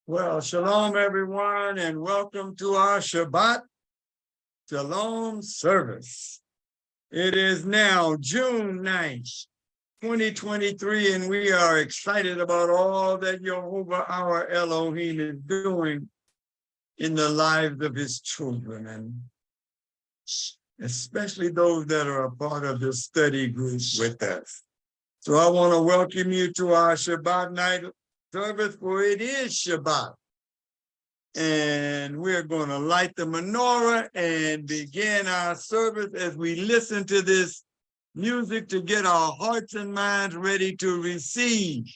Well, shalom, everyone, and welcome to our Shabbat Shalom service. It is now June 9th, 2023, and we are excited about all that Jehovah, our Elohim, is doing in the lives of his children, and especially those that are a part of this study group with us. So I want to welcome you to our Shabbat night service, for it is Shabbat. And we're going to light the menorah and begin our service as we listen to this music to get our hearts and minds ready to receive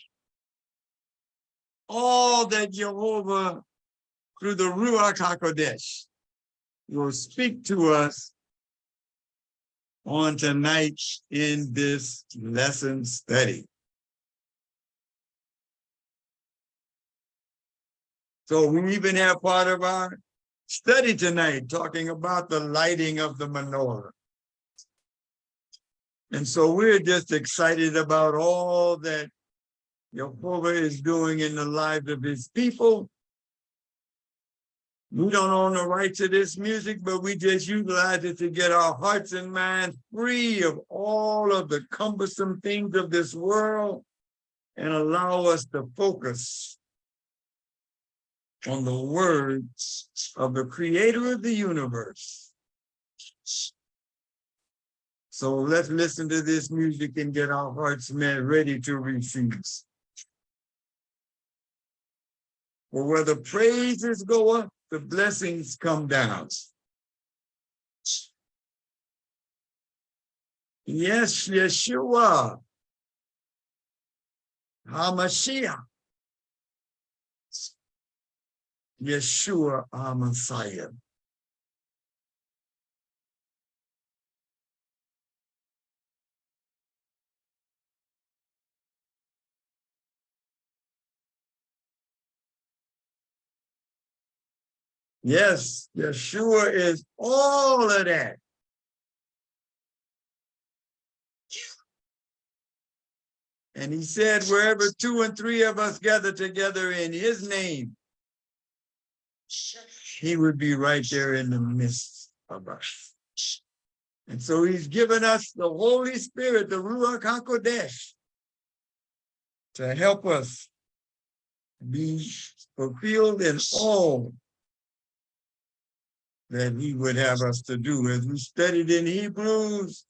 all that Jehovah, through the Ruach HaKodesh, will speak to us on tonight in this lesson study. So we even have part of our study tonight talking about the lighting of the menorah. And so we're just excited about all that Jehovah is doing in the lives of his people. We don't own the rights to this music, but we just utilize it to get our hearts and minds free of all of the cumbersome things of this world and allow us to focus on the words of the creator of the universe. So let's listen to this music and get our hearts ready to receive. For where the praises go up, the blessings come down. Yes, Yeshua, HaMashiach, Yeshua, our Messiah. Yes, Yeshua is all of that. And he said, wherever 2 and 3 of us gather together in his name, he would be right there in the midst of us. And so he's given us the Holy Spirit, the Ruach HaKodesh, to help us be fulfilled in all that he would have us to do. As we studied in Hebrews,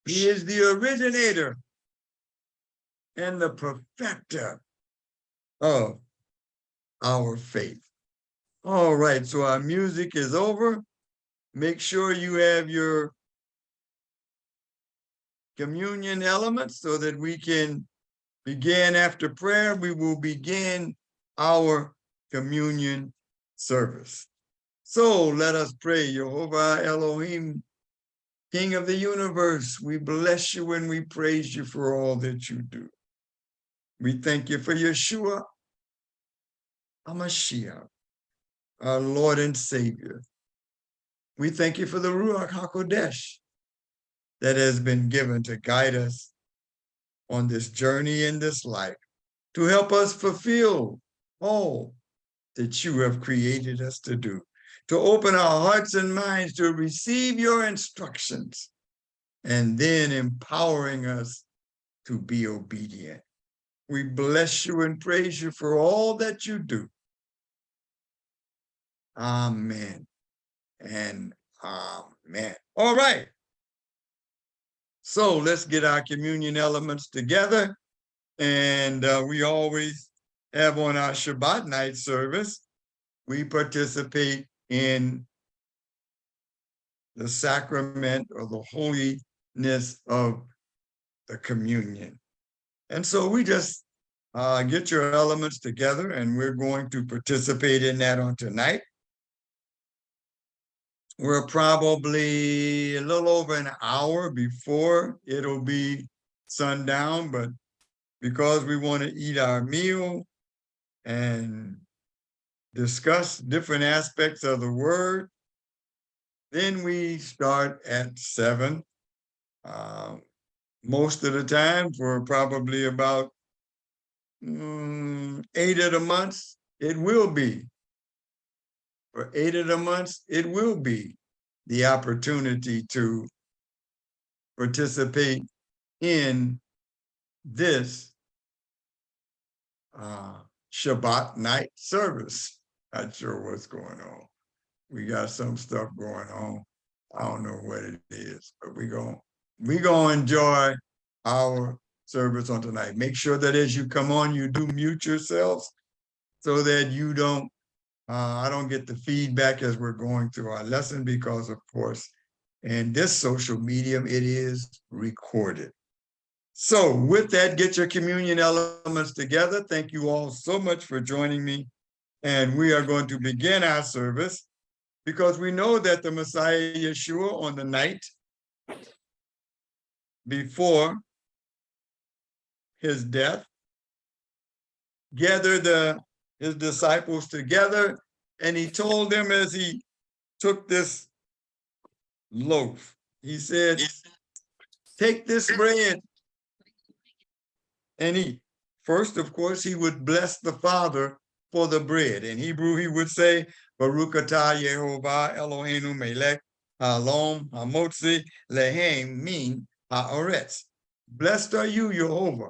he is the originator and the perfecter of our faith. All right, so our music is over. Make sure you have your communion elements so that we can begin after prayer. We will begin our communion service. So let us pray. Jehovah Elohim, King of the universe, we bless you and we praise you for all that you do. We thank you for Yeshua, HaMashiach, our Lord and Savior. We thank you for the Ruach HaKodesh that has been given to guide us on this journey in this life, to help us fulfill all that you have created us to do, to open our hearts and minds to receive your instructions, and then empowering us to be obedient. We bless you and praise you for all that you do. Amen and amen. All right. So let's get our communion elements together. And we always have on our Shabbat night service, we participate in the sacrament or the holiness of the communion. And so we just get your elements together and we're going to participate in that on tonight. We're probably a little over an hour before it'll be sundown, but because we want to eat our meal and discuss different aspects of the word, then we start at 7. Most of the time for probably about 8 of the months, it will be, for 8 of the months, it will be the opportunity to participate in this Shabbat night service. Not sure what's going on. We got some stuff going on. I don't know what it is, but we gonna enjoy our service on tonight. Make sure that as you come on, you do mute yourselves so that you don't, I don't get the feedback as we're going through our lesson, because of course, in this social medium, it is recorded. So with that, get your communion elements together. Thank you all so much for joining me. And we are going to begin our service, because we know that the Messiah Yeshua, on the night before his death, gathered his disciples together, and he told them as he took this loaf, he said, take this bread and eat. First, of course, he would bless the Father for the bread. In Hebrew, he would say, Baruch atah Yehovah Eloheinu melech halom hamotzi lehem min haaretz. Blessed are you, Jehovah,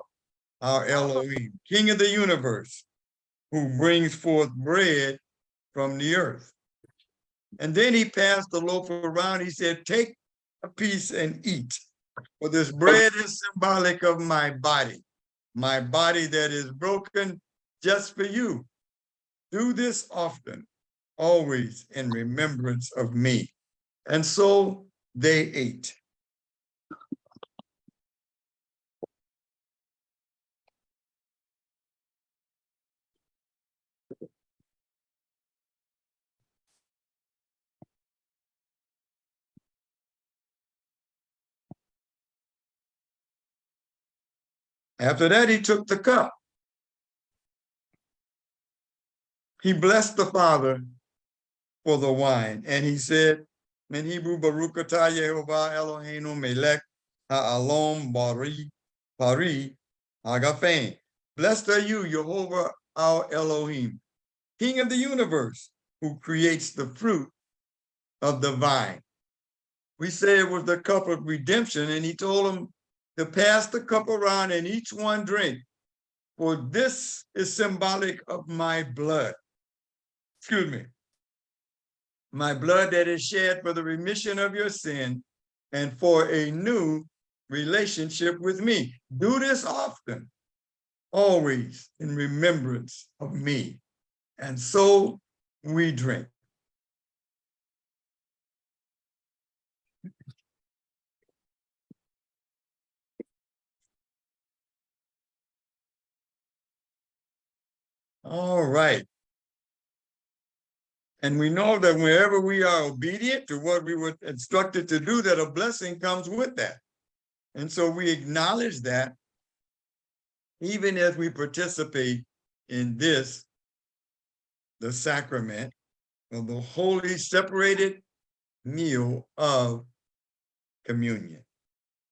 our Elohim, King of the universe, who brings forth bread from the earth. And then he passed the loaf around. He said, take a piece and eat, for this bread is symbolic of my body that is broken just for you. Do this often, always in remembrance of me. And so they ate. After that, he took the cup. He blessed the Father for the wine, and he said in Hebrew, Baruch atah Yehovah Eloheinu melech ha'alom pari hagafen. Blessed are you, Jehovah our Elohim, King of the universe, who creates the fruit of the vine. We say it was the cup of redemption, and he told them to pass the cup around and each one drink, for this is symbolic of my blood. Excuse me. My blood that is shed for the remission of your sin and for a new relationship with me. Do this often, always in remembrance of me. And so we drink. All right. And we know that wherever we are obedient to what we were instructed to do, that a blessing comes with that. And so we acknowledge that even as we participate in this, the sacrament of the holy separated meal of communion.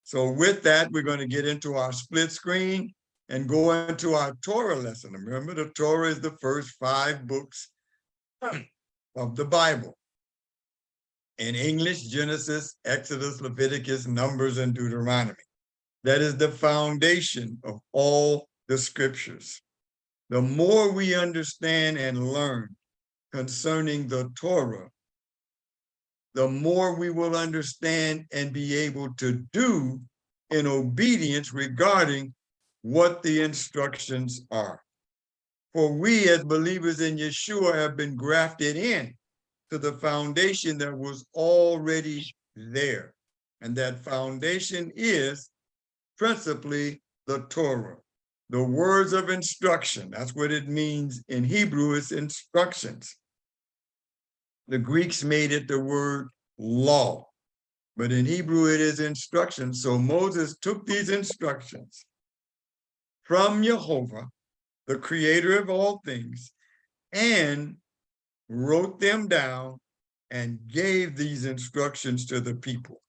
So with that, we're going to get into our split screen and go into our Torah lesson. Remember, the Torah is the first 5 books of the Bible. In English, Genesis, Exodus, Leviticus, Numbers, and Deuteronomy. That is the foundation of all the scriptures. The more we understand and learn concerning the Torah, the more we will understand and be able to do in obedience regarding what the instructions are. For we as believers in Yeshua have been grafted in to the foundation that was already there. And that foundation is principally the Torah, the words of instruction. That's what it means in Hebrew, it's instructions. The Greeks made it the word law, but in Hebrew it is instruction. So Moses took these instructions from Jehovah, the creator of all things, and wrote them down and gave these instructions to the people.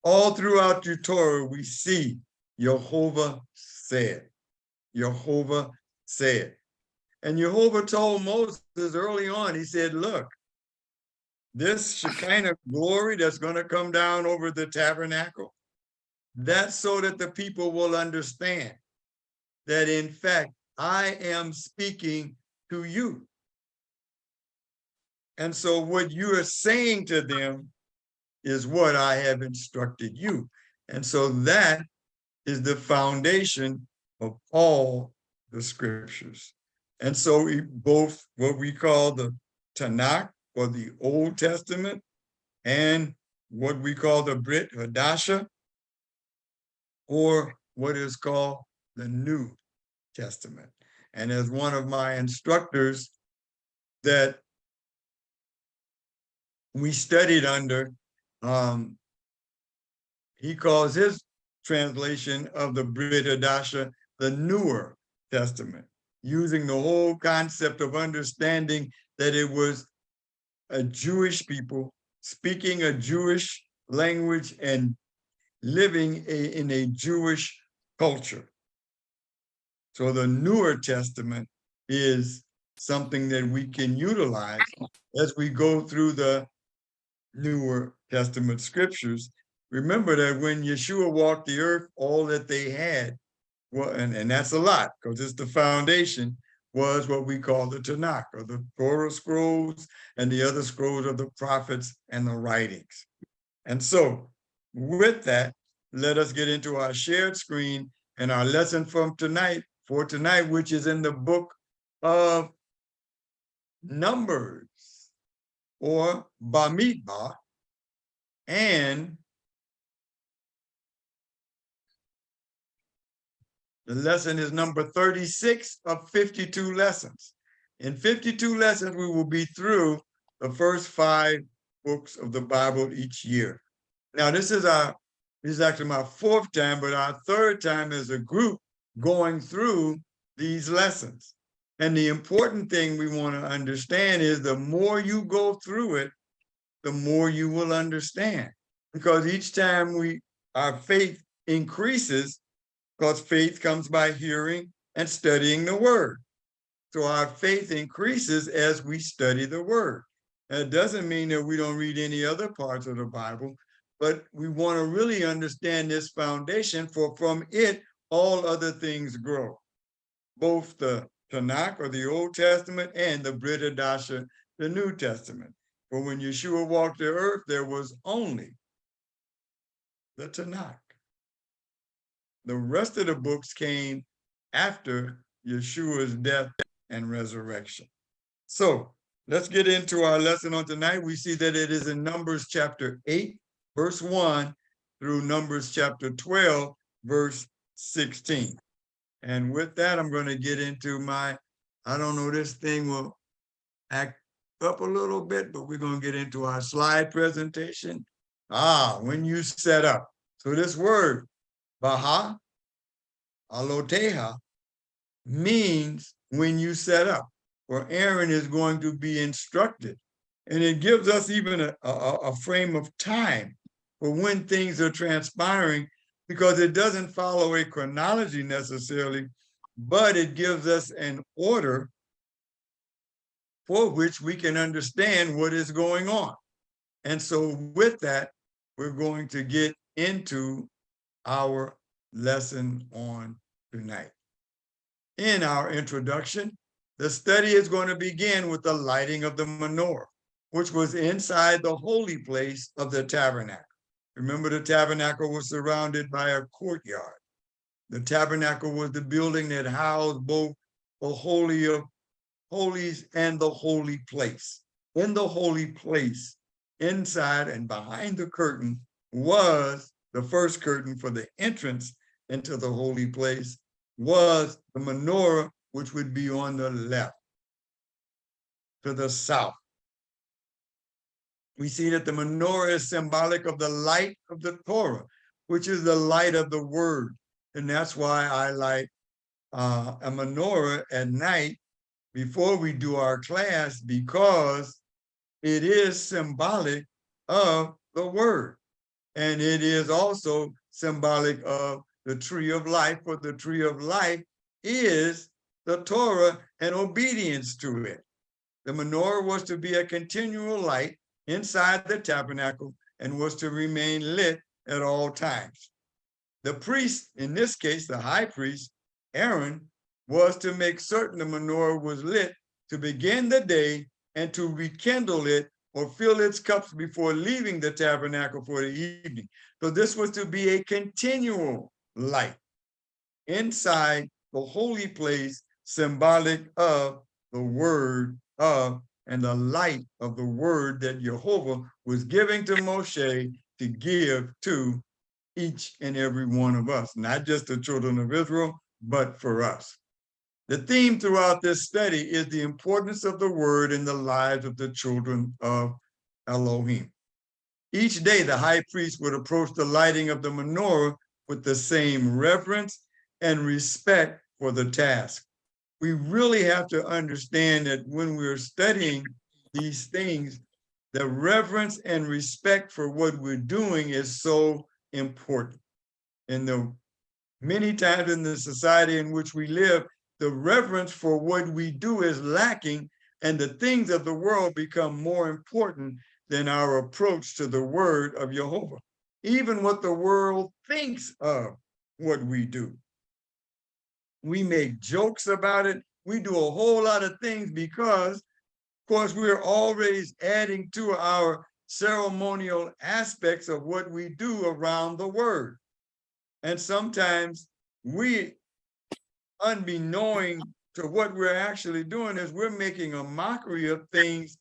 All throughout the Torah, we see Jehovah said. Jehovah said. And Jehovah told Moses early on, he said, look, this Shekinah glory that's going to come down over the tabernacle, that's so that the people will understand that in fact, I am speaking to you. And so what you are saying to them is what I have instructed you. And so that is the foundation of all the scriptures. And so both what we call the Tanakh or the Old Testament and what we call the Brit Hadasha, or what is called the New Testament. And as one of my instructors that we studied under, he calls his translation of the Brit Hadasha the Newer Testament, using the whole concept of understanding that it was a Jewish people speaking a Jewish language and living in a Jewish culture. So the Newer Testament is something that we can utilize as we go through the Newer Testament scriptures. Remember that when Yeshua walked the earth, all that they had, well, and that's a lot because it's the foundation, was what we call the Tanakh, or the Torah scrolls and the other scrolls of the prophets and the writings. And so with that, let us get into our shared screen and our lesson for tonight, which is in the book of Numbers, or Bamidbar, and the lesson is number 36 of 52 lessons. In 52 lessons, we will be through the first 5 books of the Bible each year. Now, this is actually my 4th time, but our 3rd time as a group going through these lessons. And the important thing we want to understand is the more you go through it, the more you will understand. Because each time our faith increases, because faith comes by hearing and studying the word. So our faith increases as we study the word. And it doesn't mean that we don't read any other parts of the Bible, but we want to really understand this foundation, for from it, all other things grow. Both the Tanakh, or the Old Testament, and the Brit Hadasha, the New Testament. For when Yeshua walked the earth, there was only the Tanakh. The rest of the books came after Yeshua's death and resurrection. So let's get into our lesson on tonight. We see that it is in Numbers chapter 8, verse 1 through Numbers chapter 12, verse 16. And with that, I'm going to get into I don't know, this thing will act up a little bit, but we're going to get into our slide presentation. When you set up. So this word, beha'alotkha, means when you set up, or Aaron is going to be instructed. And it gives us even a frame of time for when things are transpiring, because it doesn't follow a chronology necessarily, but it gives us an order for which we can understand what is going on. And so with that, we're going to get into our lesson on tonight. In our introduction, the study is going to begin with the lighting of the menorah, which was inside the holy place of the tabernacle. Remember, the tabernacle was surrounded by a courtyard. The tabernacle was the building that housed both the Holy of Holies and the holy place. In the holy place, inside and behind the curtain, was the first curtain for the entrance into the holy place, was the menorah, which would be on the left, to the south. We see that the menorah is symbolic of the light of the Torah, which is the light of the word. And that's why I light a menorah at night before we do our class, because it is symbolic of the word. And it is also symbolic of the tree of life, for the tree of life is the Torah and obedience to it. The menorah was to be a continual light inside the tabernacle and was to remain lit at all times. The priest, in this case, the high priest, Aaron, was to make certain the menorah was lit to begin the day and to rekindle it or fill its cups before leaving the tabernacle for the evening. So this was to be a continual light inside the holy place, symbolic of the word of and the light of the word that Jehovah was giving to Moshe to give to each and every one of us, not just the children of Israel, but for us. The theme throughout this study is the importance of the word in the lives of the children of Elohim. Each day, the high priest would approach the lighting of the menorah with the same reverence and respect for the task. We really have to understand that when we're studying these things, the reverence and respect for what we're doing is so important. And the many times in the society in which we live, the reverence for what we do is lacking, and the things of the world become more important than our approach to the word of Jehovah. Even what the world thinks of what we do. We make jokes about it. We do a whole lot of things because, of course, we're always adding to our ceremonial aspects of what we do around the word. And sometimes we, unbeknown to what we're actually doing, is we're making a mockery of things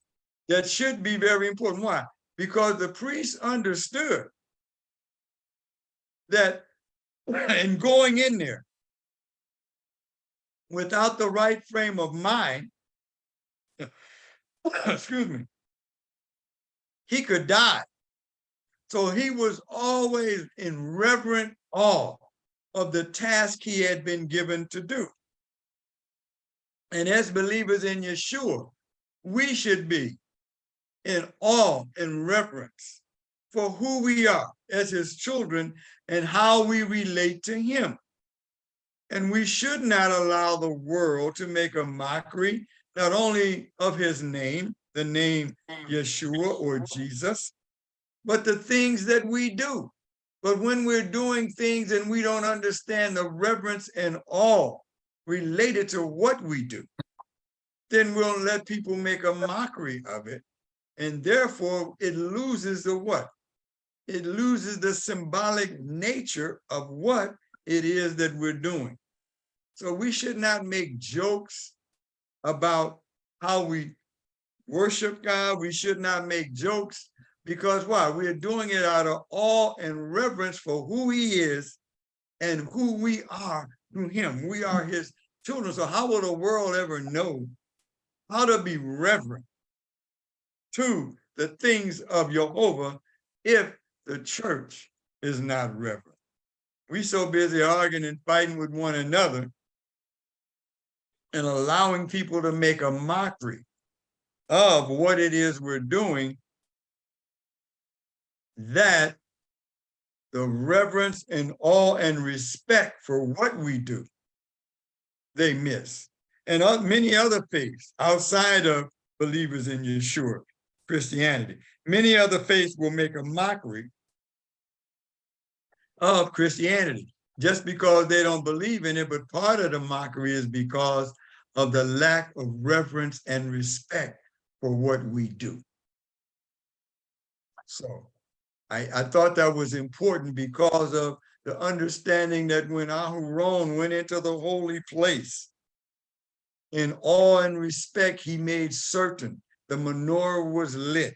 that should be very important. Why? Because the priests understood that in going in there without the right frame of mind, excuse me, he could die. So he was always in reverent awe of the task he had been given to do. And as believers in Yeshua, we should be in awe and reverence for who we are as his children and how we relate to him. And we should not allow the world to make a mockery, not only of his name, the name Yeshua or Jesus, but the things that we do. But when we're doing things and we don't understand the reverence and awe related to what we do, then we'll let people make a mockery of it. And therefore, it loses the what? It loses the symbolic nature of what it is that we're doing. So we should not make jokes about how we worship God. We should not make jokes because why? We're doing it out of awe and reverence for who he is and who we are through him. We are his children. So how will the world ever know how to be reverent to the things of Jehovah if the church is not reverent? We're so busy arguing and fighting with one another and allowing people to make a mockery of what it is we're doing, that the reverence and awe and respect for what we do, they miss. And many other faiths outside of believers in Yeshua, Christianity, many other faiths will make a mockery of Christianity just because they don't believe in it. But part of the mockery is because of the lack of reverence and respect for what we do. So I thought that was important because of the understanding that when Aharon went into the holy place, in awe and respect, he made certain the menorah was lit.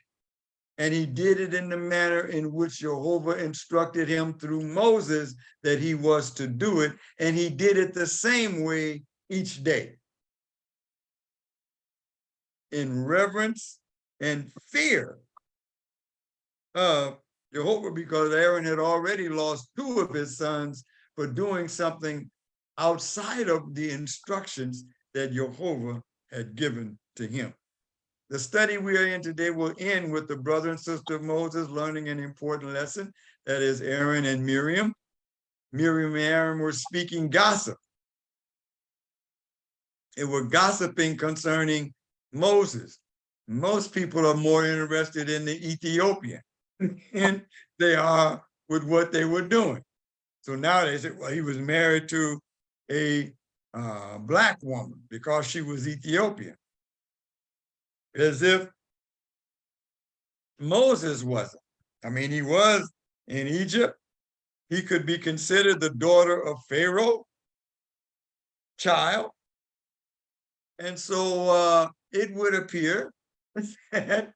And he did it in the manner in which Jehovah instructed him through Moses that he was to do it. And he did it the same way each day, in reverence and fear of Jehovah, because Aaron had already lost 2 of his sons for doing something outside of the instructions that Jehovah had given to him. The study we are in today will end with the brother and sister of Moses learning an important lesson. That is Aaron and Miriam. Miriam and Aaron were speaking gossip It was gossiping concerning Moses. Most people are more interested in the Ethiopian and they are with what they were doing. So now they said, well, he was married to a black woman because she was Ethiopian, as if Moses wasn't. I mean, he was in Egypt. He could be considered the daughter of Pharaoh, child. And so it would appear that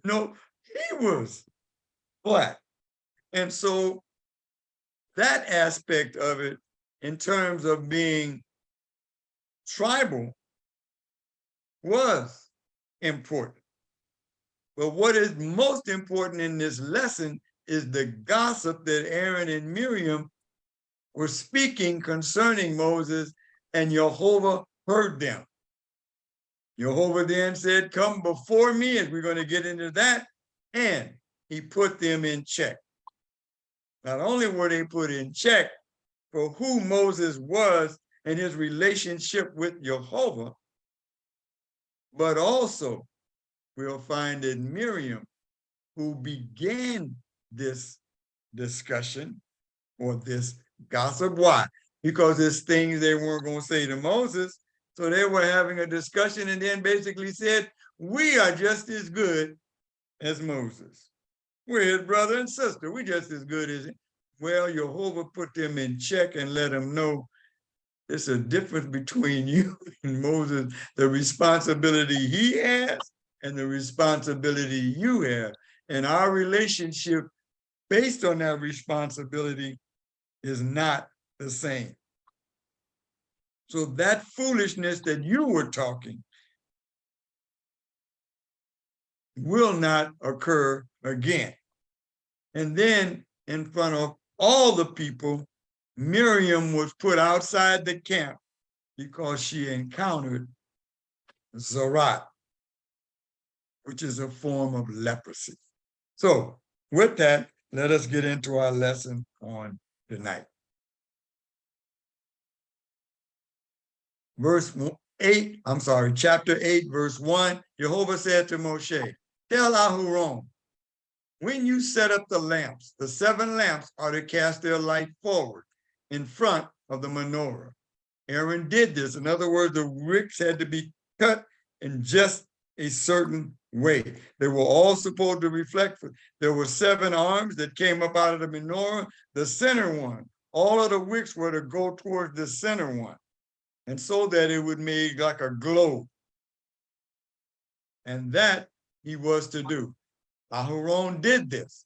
no, he was black. And so that aspect of it, in terms of being tribal, was important. But what is most important in this lesson is the gossip that Aaron and Miriam were speaking concerning Moses, and Jehovah heard them. Jehovah then said, come before me, as we're going to get into that, and he put them in check. Not only were they put in check for who Moses was and his relationship with Jehovah, but also we'll find that Miriam, who began this discussion or this gossip. Why? Because there's things they weren't going to say to Moses. So they were having a discussion and then basically said, we are just as good as Moses. We're his brother and sister. We're just as good as him. Well, Jehovah put them in check and let them know there's a difference between you and Moses, the responsibility he has and the responsibility you have. And our relationship based on that responsibility is not the same. So that foolishness that you were talking will not occur again. And then in front of all the people, Miriam was put outside the camp because she encountered Zarat, which is a form of leprosy. So with that, let us get into our lesson on tonight. Chapter 8, verse 1, Jehovah said to Moshe, tell Aharon, when you set up the lamps, the 7 lamps are to cast their light forward in front of the menorah. Aaron did this. In other words, the wicks had to be cut in just a certain way. They were all supposed to reflect. There were 7 arms that came up out of the menorah, the center one. All of the wicks were to go towards the center one, and so that it would make like a globe. And that he was to do. Aharon did this.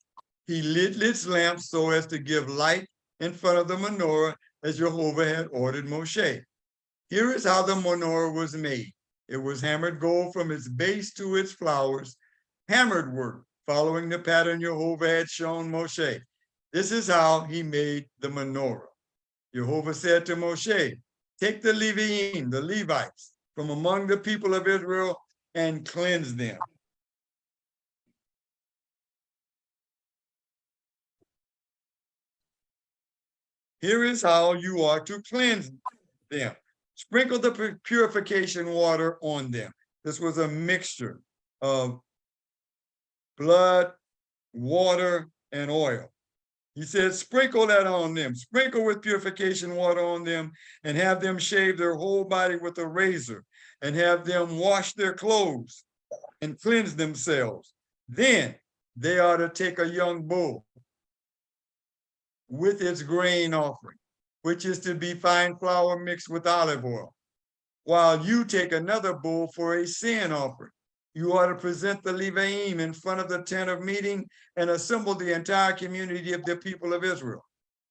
He lit its lamps so as to give light in front of the menorah as Jehovah had ordered Moshe. Here is how the menorah was made. It was hammered gold from its base to its flowers, hammered work, following the pattern Jehovah had shown Moshe. This is how he made the menorah. Jehovah said to Moshe, take the Leviim, the Levites, from among the people of Israel and cleanse them. Here is how you are to cleanse them. Sprinkle the purification water on them. This was a mixture of blood, water, and oil. He said, sprinkle that on them. Sprinkle with purification water on them and have them shave their whole body with a razor and have them wash their clothes and cleanse themselves. Then they are to take a young bull with its grain offering, which is to be fine flour mixed with olive oil, while you take another bull for a sin offering. You are to present the Leviim in front of the tent of meeting and assemble the entire community of the people of Israel.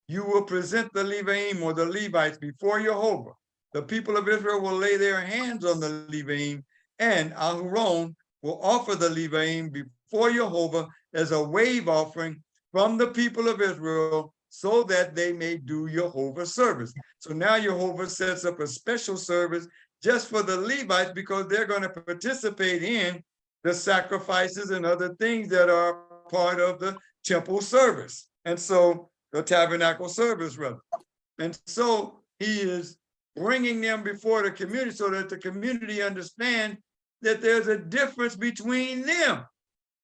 You will present the Leviim or the Levites before Jehovah. The people of Israel will lay their hands on the Leviim, and Aharon will offer the Leviim before Jehovah as a wave offering from the people of Israel, so that they may do Jehovah's service. So now Jehovah sets up a special service just for the Levites because they're going to participate in the sacrifices and other things that are part of the temple service. And so the tabernacle service, rather. And so he is bringing them before the community so that the community understand that there's a difference between them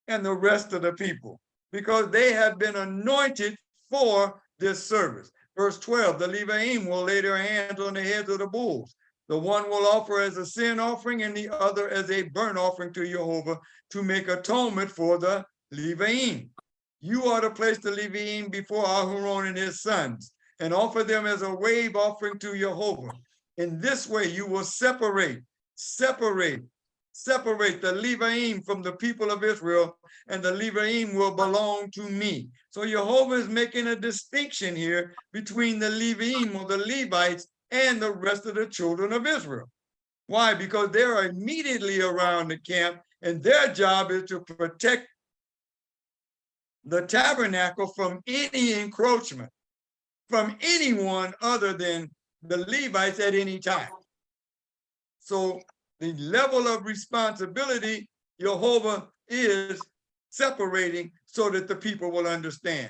and the rest of the people, because they have been anointed for this service. Verse 12, the Leviim will lay their hands on the heads of the bulls. The one will offer as a sin offering and the other as a burnt offering to Jehovah to make atonement for the Leviim. You are to place the Leviim before Aharon and his sons and offer them as a wave offering to Jehovah. In this way, you will separate the Leviim from the people of Israel, and the Leviim will belong to me. So Jehovah is making a distinction here between the Leviim, or the Levites, and the rest of the children of Israel. Why? Because they're immediately around the camp, and their job is to protect the tabernacle from any encroachment from anyone other than the Levites at any time. So the level of responsibility Jehovah is separating so that the people will understand.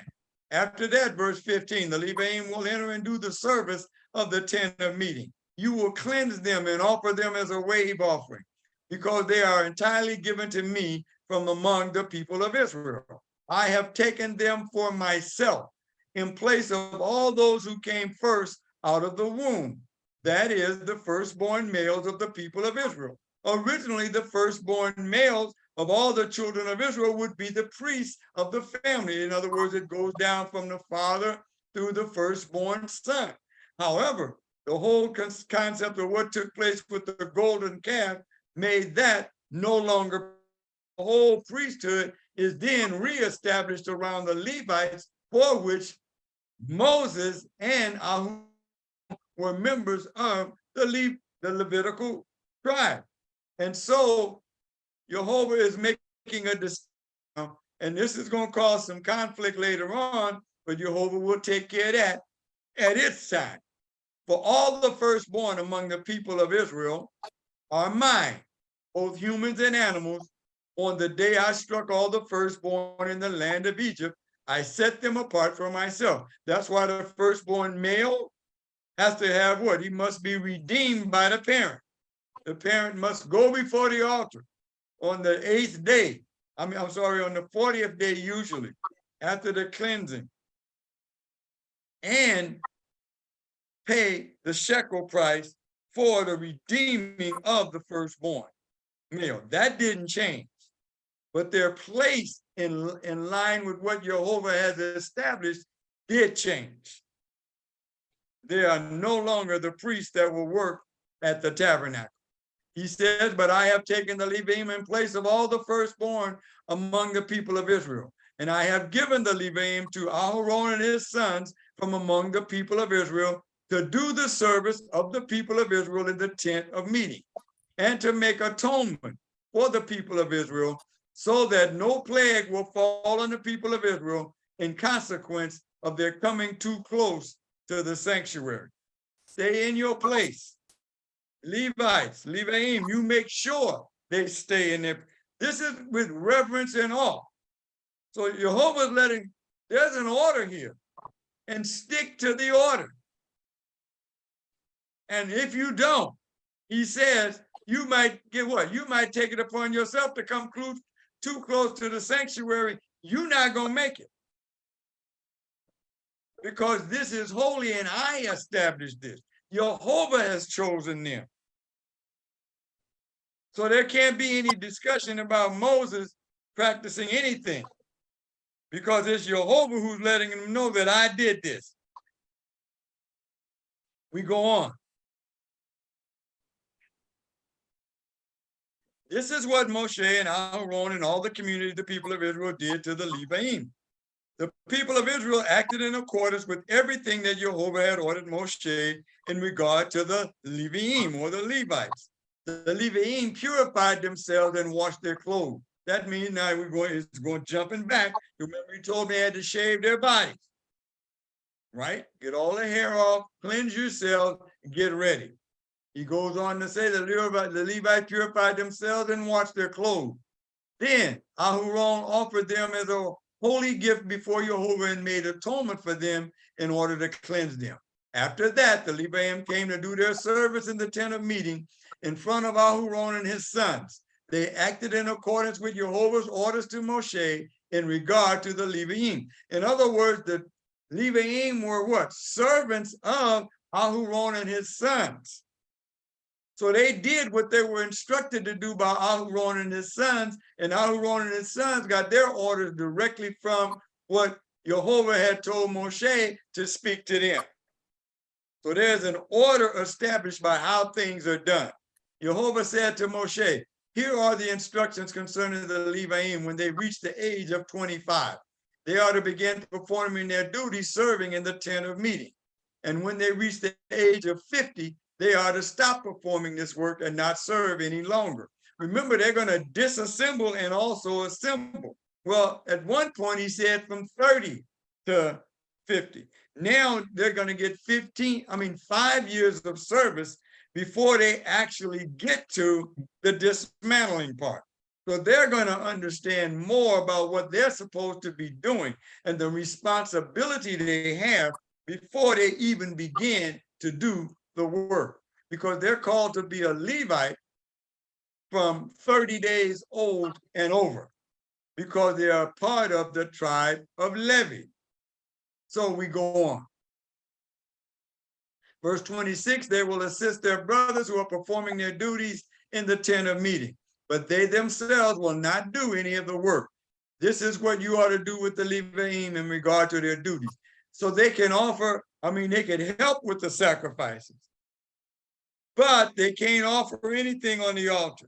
After that, verse 15, the Leviim will enter and do the service of the tent of meeting. You will cleanse them and offer them as a wave offering, because they are entirely given to me from among the people of Israel. I have taken them for myself in place of all those who came first out of the womb. That is, the firstborn males of the people of Israel. Originally, the firstborn males of all the children of Israel would be the priests of the family. In other words, it goes down from the father through the firstborn son. However, the whole concept of what took place with the golden calf made that no longer. The whole priesthood is then reestablished around the Levites, for which Moses and Aharon were members of the Levitical tribe. And so Jehovah is making a distinction, and this is going to cause some conflict later on, but Jehovah will take care of that at its time. For all the firstborn among the people of Israel are mine, both humans and animals. On the day I struck all the firstborn in the land of Egypt, I set them apart for myself. That's why the firstborn male has to have what? He must be redeemed by the parent. The parent must go before the altar on the 8th day. On the 40th day usually, after the cleansing, and pay the shekel price for the redeeming of the firstborn male. That didn't change. But their place in line with what Jehovah has established did change. They are no longer the priests that will work at the tabernacle. He says, but I have taken the Leviim in place of all the firstborn among the people of Israel. And I have given the Leviim to Aharon and his sons from among the people of Israel to do the service of the people of Israel in the tent of meeting, and to make atonement for the people of Israel, so that no plague will fall on the people of Israel in consequence of their coming too close to the sanctuary. Stay in your place. Levites, Leviim, you make sure they stay in there. This is with reverence and awe. So Jehovah's there's an order here, and stick to the order. And if you don't, he says, you might get what? You might take it upon yourself to come too close to the sanctuary. You're not going to make it. Because this is holy and I established this. Jehovah has chosen them. So there can't be any discussion about Moses practicing anything, because it's Jehovah who's letting them know that I did this. We go on. This is what Moshe and Aaron and all the community, the people of Israel, did to the Leviim. The people of Israel acted in accordance with everything that Jehovah had ordered Moshe in regard to the Leviim, or the Levites. The Leviim purified themselves and washed their clothes. That means now it's going jumping back. Remember, he told me they had to shave their bodies, right? Get all the hair off, cleanse yourself, and get ready. He goes on to say the Levites purified themselves and washed their clothes. Then Aharon offered them as a holy gift before Jehovah and made atonement for them in order to cleanse them. After that, the Leviim came to do their service in the tent of meeting in front of Aharon and his sons. They acted in accordance with Jehovah's orders to Moshe in regard to the Leviim. In other words, the Leviim were what? Servants of Aharon and his sons. So they did what they were instructed to do by Aharon and his sons, and Aharon and his sons got their orders directly from what Jehovah had told Moshe to speak to them. So there's an order established by how things are done. Jehovah said to Moshe, here are the instructions concerning the Leviim when they reach the age of 25. They are to begin performing their duties serving in the tent of meeting. And when they reach the age of 50, they are to stop performing this work and not serve any longer. Remember, they're going to disassemble and also assemble. Well, at one point, he said from 30 to 50. Now they're going to get 5 years of service before they actually get to the dismantling part. So they're going to understand more about what they're supposed to be doing and the responsibility they have before they even begin to do the work, because they're called to be a Levite from 30 days old and over, because they are part of the tribe of Levi. So we go on. Verse 26, they will assist their brothers who are performing their duties in the tent of meeting, but they themselves will not do any of the work. This is what you ought to do with the Leviim in regard to their duties. So they can offer, they can help with the sacrifices, but they can't offer anything on the altar.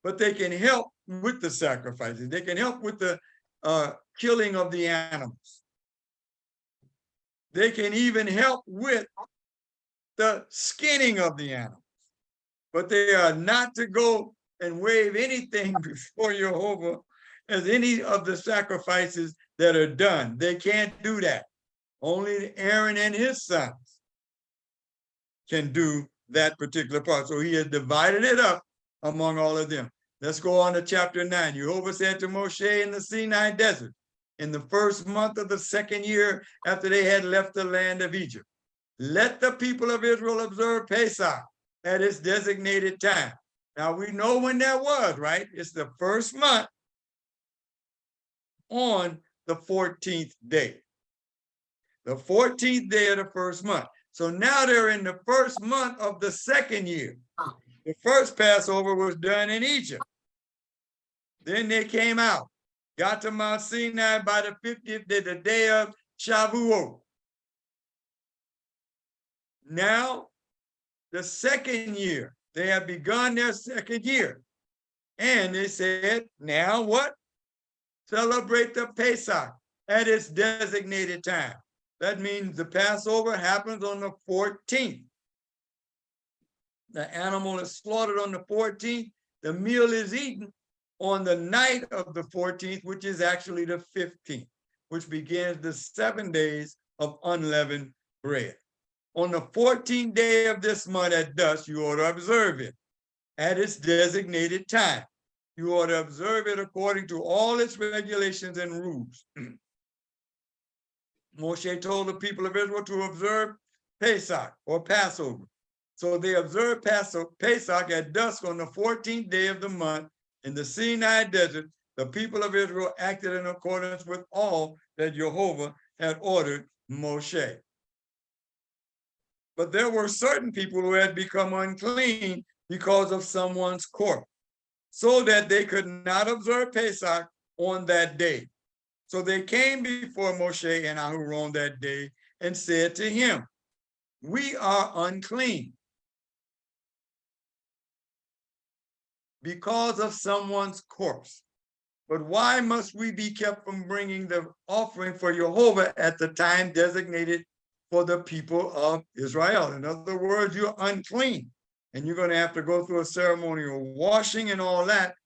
But they can help with the sacrifices. They can help with the killing of the animals. They can even help with the skinning of the animals. But they are not to go and wave anything before Jehovah as any of the sacrifices that are done. They can't do that. Only Aaron and his sons can do that particular part. So he has divided it up among all of them. Let's go on to chapter 9. Jehovah said to Moshe in the Sinai desert, in the first month of the second year after they had left the land of Egypt, let the people of Israel observe Pesach at its designated time. Now we know when that was, right? It's the first month on the 14th day. The 14th day of the first month. So now they're in the first month of the second year. The first Passover was done in Egypt. Then they came out, got to Mount Sinai by the 50th day, the day of Shavuot. Now, the second year, they have begun their second year. And they said, now what? Celebrate the Pesach at its designated time. That means the Passover happens on the 14th. The animal is slaughtered on the 14th. The meal is eaten on the night of the 14th, which is actually the 15th, which begins the 7 days of unleavened bread. On the 14th day of this month at dusk, you ought to observe it at its designated time. You ought to observe it according to all its regulations and rules. Moshe told the people of Israel to observe Pesach or Passover. So they observed Pesach at dusk on the 14th day of the month in the Sinai desert. The people of Israel acted in accordance with all that Jehovah had ordered Moshe. But there were certain people who had become unclean because of someone's corpse, so that they could not observe Pesach on that day. So they came before Moshe and Aharon that day and said to him, we are unclean because of someone's corpse. But why must we be kept from bringing the offering for Jehovah at the time designated for the people of Israel? In other words, you're unclean, and you're going to have to go through a ceremonial washing and all that,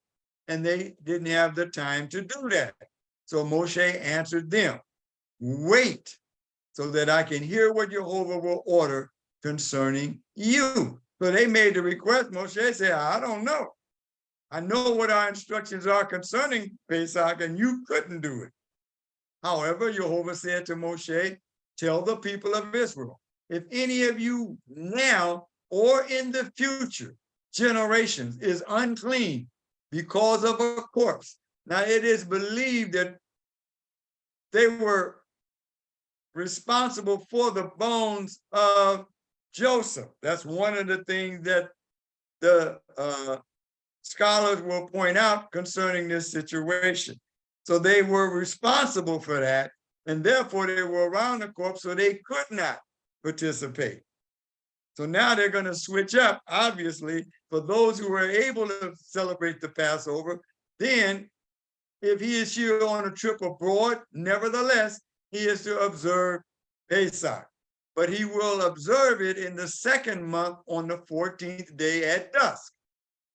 and they didn't have the time to do that. So Moshe answered them, wait, so that I can hear what Jehovah will order concerning you. So they made the request. Moshe said, I don't know. I know what our instructions are concerning Pesach, and you couldn't do it. However, Jehovah said to Moshe, tell the people of Israel, if any of you now or in the future generations is unclean because of a corpse. Now it is believed that they were responsible for the bones of Joseph. That's one of the things that the scholars will point out concerning this situation. So they were responsible for that, and therefore they were around the corpse, so they could not participate. So now they're going to switch up, obviously, for those who were able to celebrate the Passover. Then, if he is here on a trip abroad, nevertheless, he is to observe Pesach. But he will observe it in the second month on the 14th day at dusk.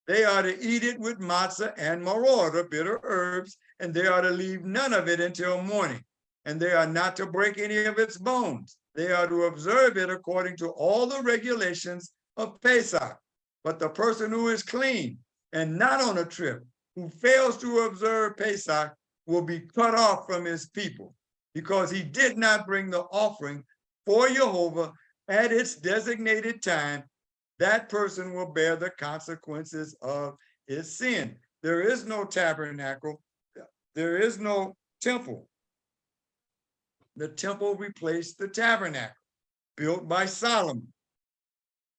They are to eat it with matzah and maror, the bitter herbs, and they are to leave none of it until morning. And they are not to break any of its bones. They are to observe it according to all the regulations of Pesach. But the person who is clean and not on a trip, who fails to observe Pesach, will be cut off from his people, because he did not bring the offering for Jehovah at its designated time. That person will bear the consequences of his sin. There is no tabernacle. There is no temple. The temple replaced the tabernacle built by Solomon.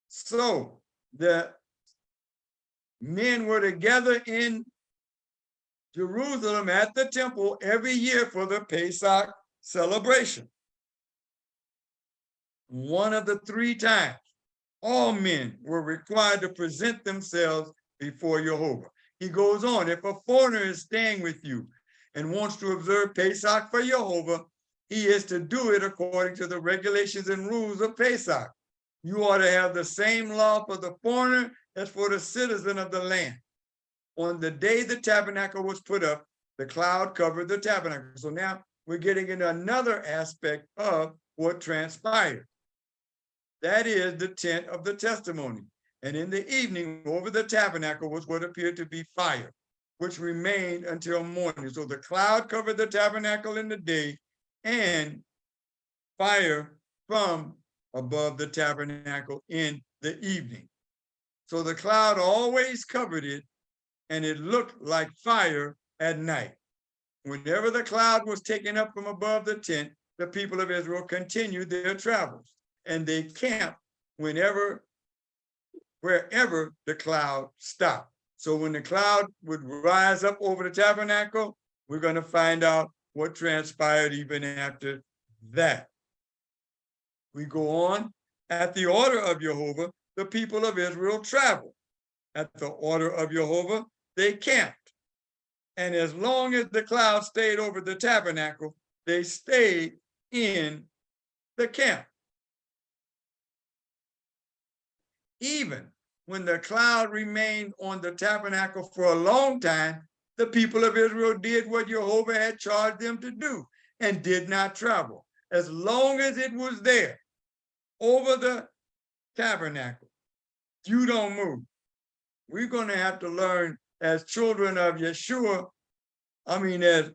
So the men were together in Jerusalem at the temple every year for the Pesach celebration. One of the 3 times, all men were required to present themselves before Jehovah. He goes on, if a foreigner is staying with you and wants to observe Pesach for Jehovah, he is to do it according to the regulations and rules of Pesach. You ought to have the same law for the foreigner as for the citizen of the land. On the day the tabernacle was put up, the cloud covered the tabernacle. So now we're getting into another aspect of what transpired. That is the tent of the testimony. And in the evening, over the tabernacle was what appeared to be fire, which remained until morning. So the cloud covered the tabernacle in the day, and fire from above the tabernacle in the evening. So the cloud always covered it, and it looked like fire at night. Whenever the cloud was taken up from above the tent, the people of Israel continued their travels, and they camped wherever the cloud stopped. So when the cloud would rise up over the tabernacle, we're going to find out what transpired even after that. We go on. At the order of Jehovah, the people of Israel traveled. At the order of Jehovah, they camped. And as long as the cloud stayed over the tabernacle, they stayed in the camp. Even when the cloud remained on the tabernacle for a long time, the people of Israel did what Jehovah had charged them to do and did not travel. As long as it was there over the tabernacle, you don't move. We're going to have to learn as children of Yeshua, as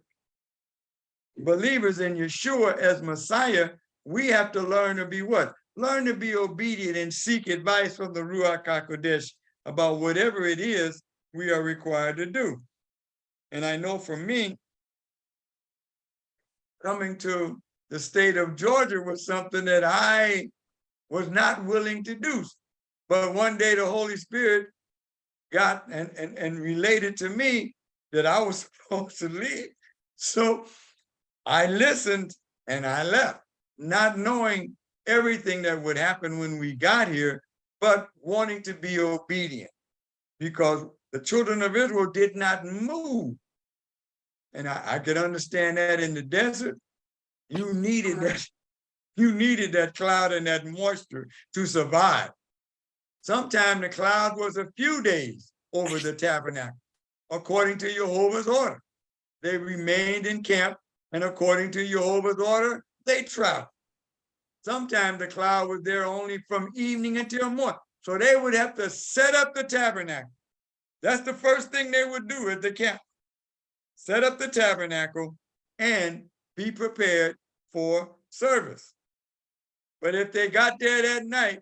believers in Yeshua as Messiah, we have to learn to be what? Learn to be obedient and seek advice from the Ruach HaKodesh about whatever it is we are required to do. And I know for me, coming to the state of Georgia was something that I was not willing to do. But one day the Holy Spirit got and related to me that I was supposed to leave. So I listened and I left, not knowing everything that would happen when we got here, but wanting to be obedient, because the children of Israel did not move. And I could understand that in the desert, you needed that cloud and that moisture to survive. Sometimes the cloud was a few days over the tabernacle, according to Jehovah's order. They remained in camp, and according to Jehovah's order, they traveled. Sometimes the cloud was there only from evening until morning. So they would have to set up the tabernacle. That's the first thing they would do at the camp. Set up the tabernacle and be prepared for service. But if they got there that night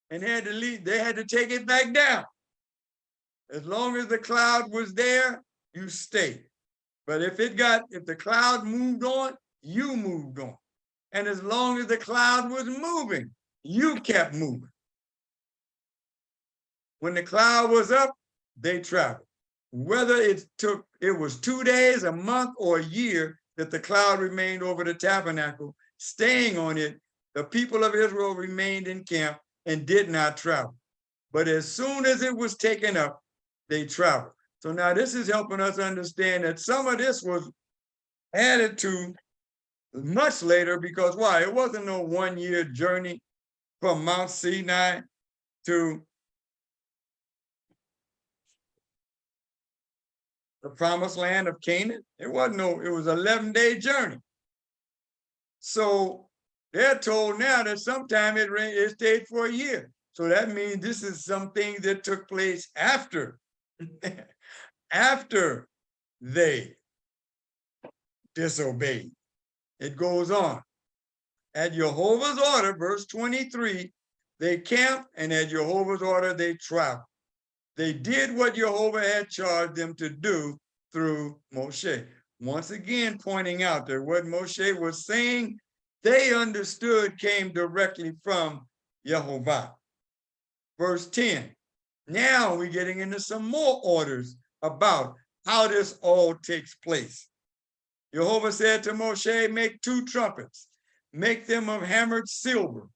and had to leave, they had to take it back down. As long as the cloud was there, you stayed. But if the cloud moved on, you moved on. And as long as the cloud was moving, you kept moving. When the cloud was up, they traveled. Whether it was 2 days, a month, or a year that the cloud remained over the tabernacle, staying on it, the people of Israel remained in camp and did not travel. But as soon as it was taken up, they traveled. So now this is helping us understand that some of this was added to much later, because why? It wasn't no 1 year journey from Mount Sinai to the promised land of Canaan. It was 11-day journey. So they're told now that sometime it stayed for a year. So that means this is something that took place after, after they disobeyed. It goes on. At Jehovah's order, verse 23, they camped, and at Jehovah's order, they traveled. They did what Jehovah had charged them to do through Moshe. Once again, pointing out that what Moshe was saying, they understood came directly from Jehovah. Verse 10. Now we're getting into some more orders about how this all takes place. Jehovah said to Moshe, make 2 trumpets, make them of hammered silver,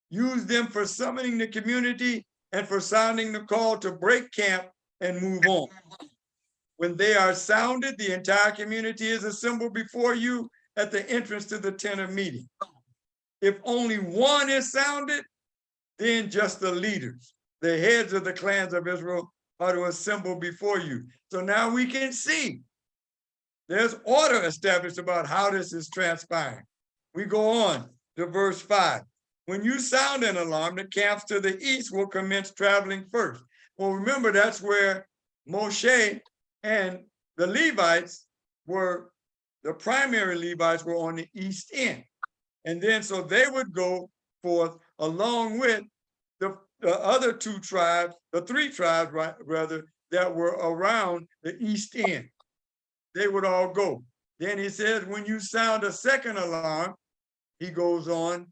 use them for summoning the community and for sounding the call to break camp and move on. When they are sounded, the entire community is assembled before you at the entrance to the tent of meeting. If only one is sounded, then just the leaders, the heads of the clans of Israel, are to assemble before you. So now we can see there's order established about how this is transpiring. We go on to verse 5. When you sound an alarm, the camps to the east will commence traveling first. Well, remember, that's where Moshe and the Levites were, the primary Levites were on the east end. And then so they would go forth along with the other 2 tribes, the 3 tribes, rather, that were around the east end. They would all go. Then he says, when you sound a second alarm, he goes on,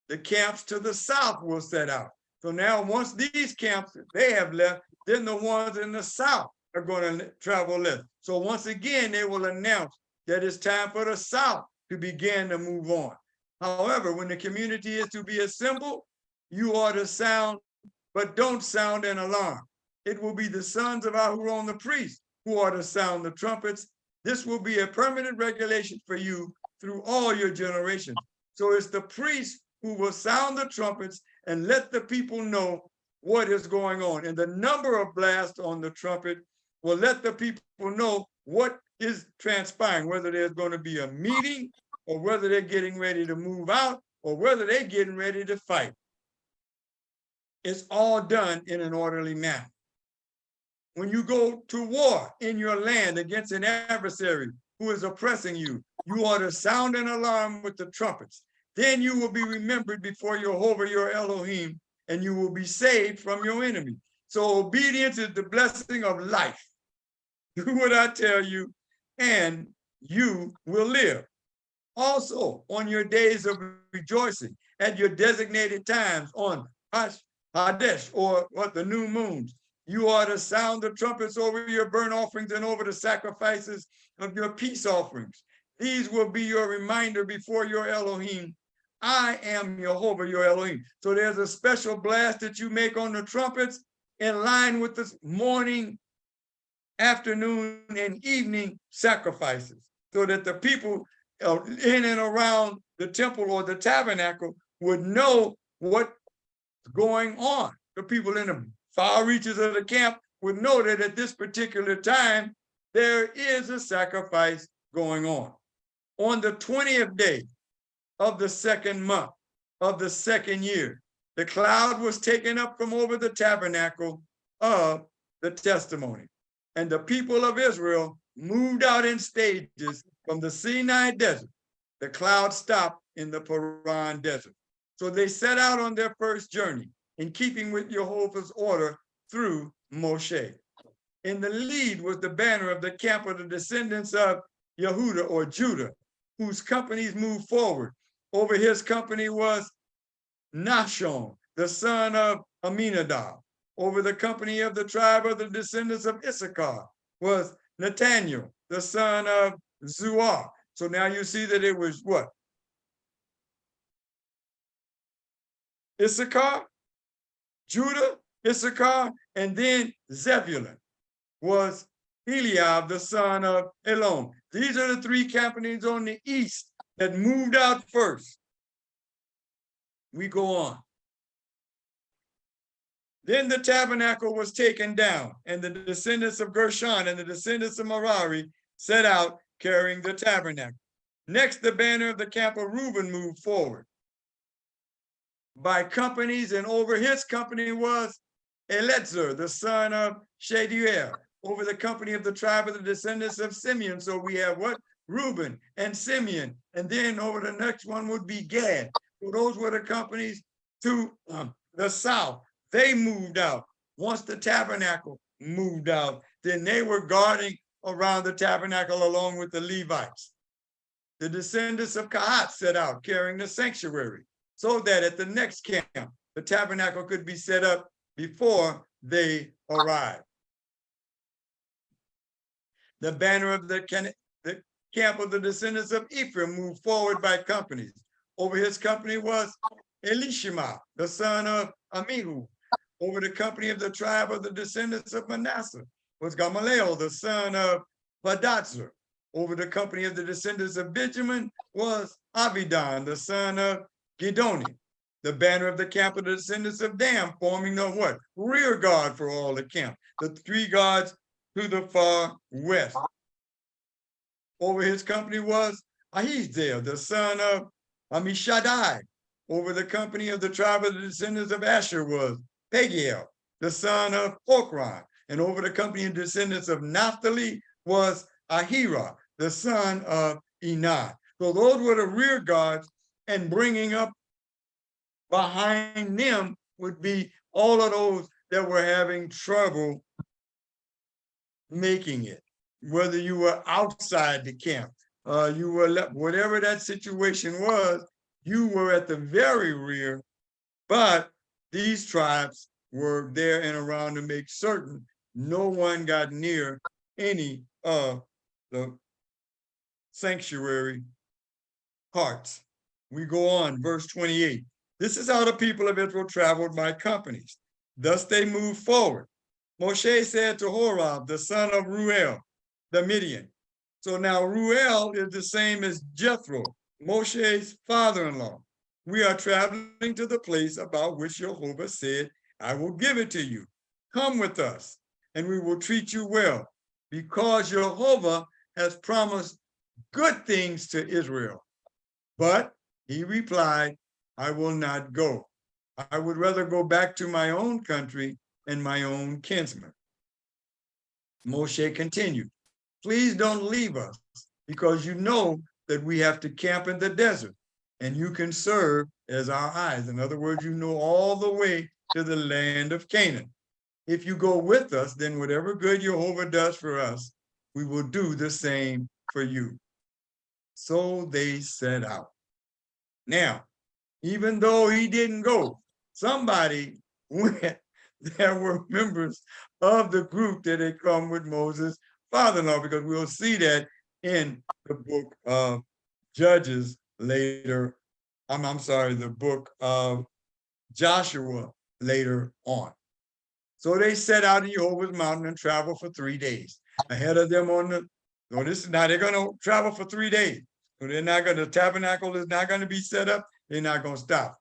the camps to the south will set out. So now once these camps, they have left, then the ones in the south are going to travel left. So once again, they will announce that it's time for the south to begin to move on. However, when the community is to be assembled, you are to sound, but don't sound an alarm. It will be the sons of Aharon the priest who are to sound the trumpets. This will be a permanent regulation for you through all your generations. So it's the priest who will sound the trumpets and let the people know what is going on. And the number of blasts on the trumpet will let the people know what is transpiring, whether there's going to be a meeting or whether they're getting ready to move out or whether they're getting ready to fight. It's all done in an orderly manner. When you go to war in your land against an adversary who is oppressing you, you are to sound an alarm with the trumpets. Then you will be remembered before Jehovah your Elohim, and you will be saved from your enemy. So obedience is the blessing of life. Do what I tell you, and you will live. Also, on your days of rejoicing, at your designated times on Hadesh, or the new moons, you are to sound the trumpets over your burnt offerings and over the sacrifices of your peace offerings. These will be your reminder before your Elohim. I am Jehovah, your Elohim. So there's a special blast that you make on the trumpets in line with the morning, afternoon, and evening sacrifices, so that the people in and around the temple or the tabernacle would know what's going on. The people in the far reaches of the camp would know that at this particular time, there is a sacrifice going on. On the 20th day of the 2nd month of the 2nd year, the cloud was taken up from over the tabernacle of the testimony. And the people of Israel moved out in stages from the Sinai desert. The cloud stopped in the Paran desert. So they set out on their first journey in keeping with Jehovah's order through Moshe. In the lead was the banner of the camp of the descendants of Yehuda or Judah, whose companies moved forward. Over his company was Nahshon, the son of Aminadab. Over the company of the tribe of the descendants of Issachar was Nathaniel, the son of Zuar. So now you see that it was what? Issachar, Judah, Issachar, and then Zebulun was Eliab, the son of Elon. These are the three companies on the east that moved out first. We go on. Then the tabernacle was taken down, and the descendants of Gershon and the descendants of Merari set out carrying the tabernacle. Next, the banner of the camp of Reuben moved forward by companies, and over his company was Eleazar, the son of Shadiel, over the company of the tribe of the descendants of Simeon. So we have what? Reuben and Simeon. And then over the next one would be Gad. So those were the companies to the south. They moved out. Once the tabernacle moved out, then they were guarding around the tabernacle along with the Levites. The descendants of Kahat set out carrying the sanctuary so that at the next camp, the tabernacle could be set up before they arrived. The banner of the camp of the descendants of Ephraim moved forward by companies. Over his company was Elishama, the son of Amihud. Over the company of the tribe of the descendants of Manasseh was Gamaliel, the son of Padazzar. Over the company of the descendants of Benjamin was Abidan, the son of Gidoni. The banner of the camp of the descendants of Dan, forming the what? Rear guard for all the camp. The three guards to the far west. Over his company was Ahizel, the son of Amishadai. Over the company of the tribe of the descendants of Asher was Pagiel, the son of Okran. And over the company of the descendants of Naphtali was Ahira, the son of Enan. So those were the rear guards, and bringing up behind them would be all of those that were having trouble making it. Whether you were outside the camp, you were whatever that situation was, you were at the very rear, but these tribes were there and around to make certain no one got near any of the sanctuary parts. We go on, verse 28. This is how the people of Israel traveled by companies. Thus they moved forward. Moshe said to Horab, the son of Ruel, the Midian. So now Ruel is the same as Jethro, Moshe's father-in-law. We are traveling to the place about which Jehovah said, I will give it to you. Come with us, and we will treat you well, because Jehovah has promised good things to Israel. But he replied, I will not go. I would rather go back to my own country and my own kinsmen. Moshe continued, please don't leave us, because you know that we have to camp in the desert, and you can serve as our eyes. In other words, you know all the way to the land of Canaan. If you go with us, then whatever good Jehovah does for us, we will do the same for you. So they set out. Now, even though he didn't go, somebody went. There were members of the group that had come with Moses' father-in-law, because we'll see that in the book of Judges later. I'm sorry, the book of Joshua later on. So they set out in Jehovah's mountain and traveled for 3 days. Ahead of them on the, so this is now they're going to travel for 3 days. So they're not going to, the tabernacle is not going to be set up. They're not going to stop.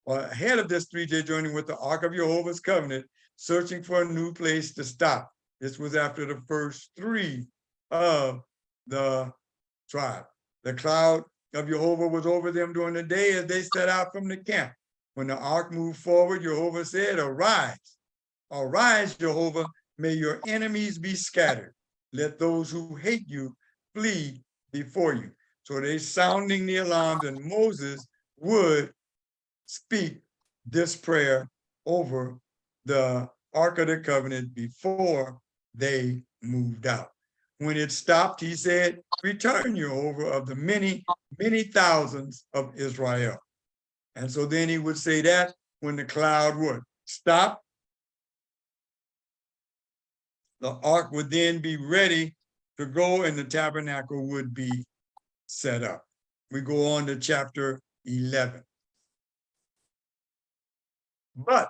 Ahead of this 3-day journey with the Ark of Jehovah's covenant, searching for a new place to stop. This was after the first 3 of the tribe. The cloud of Jehovah was over them during the day as they set out from the camp. When the ark moved forward, Jehovah said, arise, arise, Jehovah, may your enemies be scattered. Let those who hate you flee before you. So they sounding the alarms, and Moses would speak this prayer over the Ark of the Covenant before they moved out. When it stopped, he said, return you over of the many, many thousands of Israel. And so then he would say that when the cloud would stop, the ark would then be ready to go and the tabernacle would be set up. We go on to chapter 11. But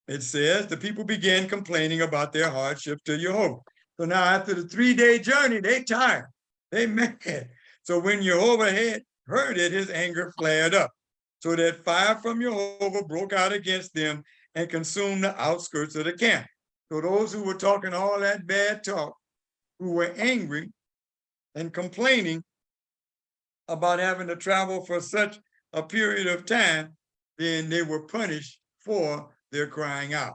it says the people began complaining about their hardships to Jehovah. So now after the 3-day journey, they tired. They mad. So when Jehovah had heard it, his anger flared up. So that fire from Jehovah broke out against them and consumed the outskirts of the camp. So those who were talking all that bad talk, who were angry and complaining about having to travel for such a period of time, then they were punished for their crying out.